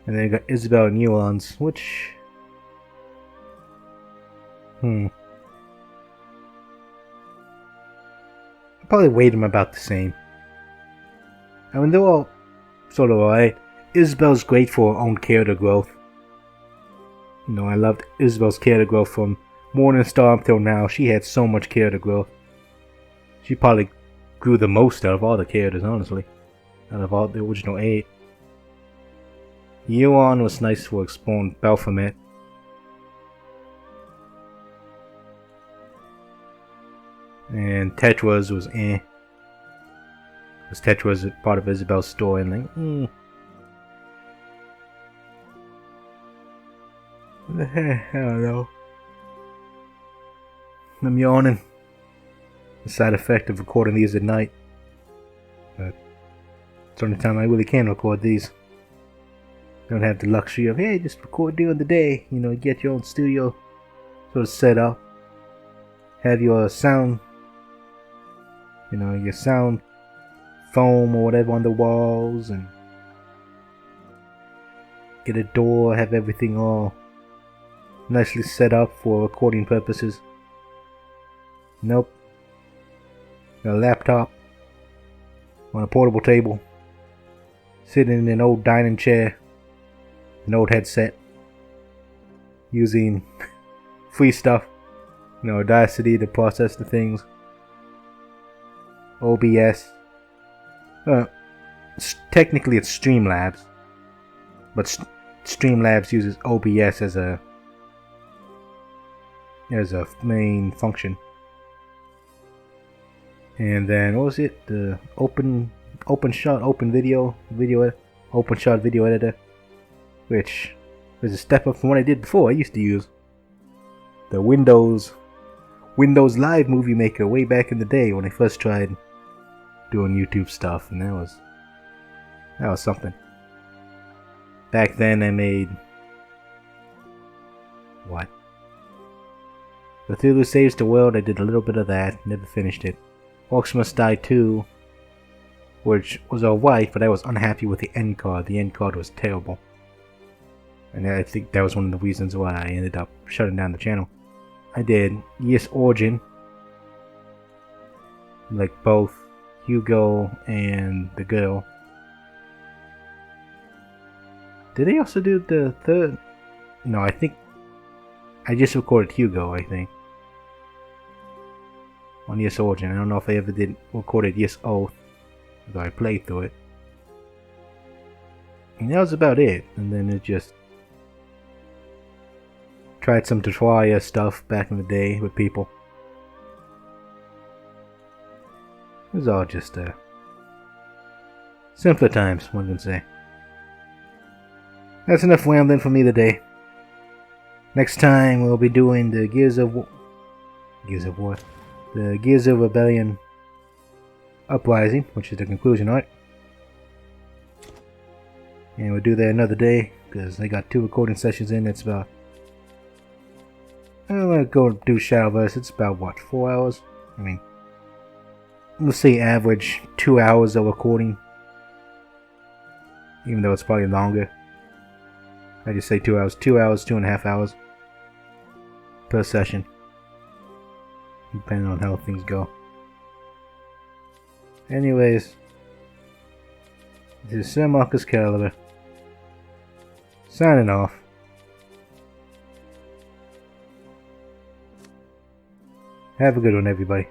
And then you got Isabel and Yuwan's, which... probably rate them about the same. I mean, they're all sort of alright. Isabel's great for her own character growth. You know, I loved Isabel's character growth from Morningstar up till now. She had so much character growth. She probably grew the most out of all the characters, honestly. Out of all the original 8. Yuwan was nice for exploring Baphomet. And Tetras was eh. Because Tetras was part of Isabel's story and like, I don't know. I'm yawning. The side effect of recording these at night. But it's the only time I really can record these. Don't have the luxury of, hey, just record during the day. You know, get your own studio sort of set up. Have your sound, you know, your sound foam or whatever on the walls. And get a door, have everything all nicely set up for recording purposes. Nope. Got a laptop on a portable table, sitting in an old dining chair, an old headset, using free stuff, you know, Audacity to process the things, OBS. Technically it's Streamlabs, but Streamlabs uses OBS as a main function. And then what was it? The open shot video editor, which was a step up from what I did before. I used to use the Windows Live Movie Maker way back in the day when I first tried doing YouTube stuff, and that was something. Back then I made what? Cthulhu Saves the World. I did a little bit of that, never finished it. Orcs Must Die 2, which was alright, but I was unhappy with the end card. The end card was terrible. And I think that was one of the reasons why I ended up shutting down the channel. I did Yes Origin, like both Hugo and the girl. Did they also do the third? No, I think I just recorded Hugo, I think. On Yes Origin. I don't know if I ever recorded Yes Oath, though I played through it. And that was about it. And then it just tried some tutorial stuff back in the day with people. It was all just simpler times, one can say. That's enough rambling for me today. Next time we'll be doing the Gears of War. The Gears of Rebellion Uprising, which is the conclusion arc. And we'll do that another day, because I got 2 recording sessions in. It's about... I'm gonna go do Shadowverse. It's about, what, 4 hours? I mean, we'll say average 2 hours of recording. Even though it's probably longer. I just say 2 hours. 2 hours, 2.5 hours per session, depending on how things go. Anyways, this is Sir Marcus Caliber, signing off. Have a good one, everybody.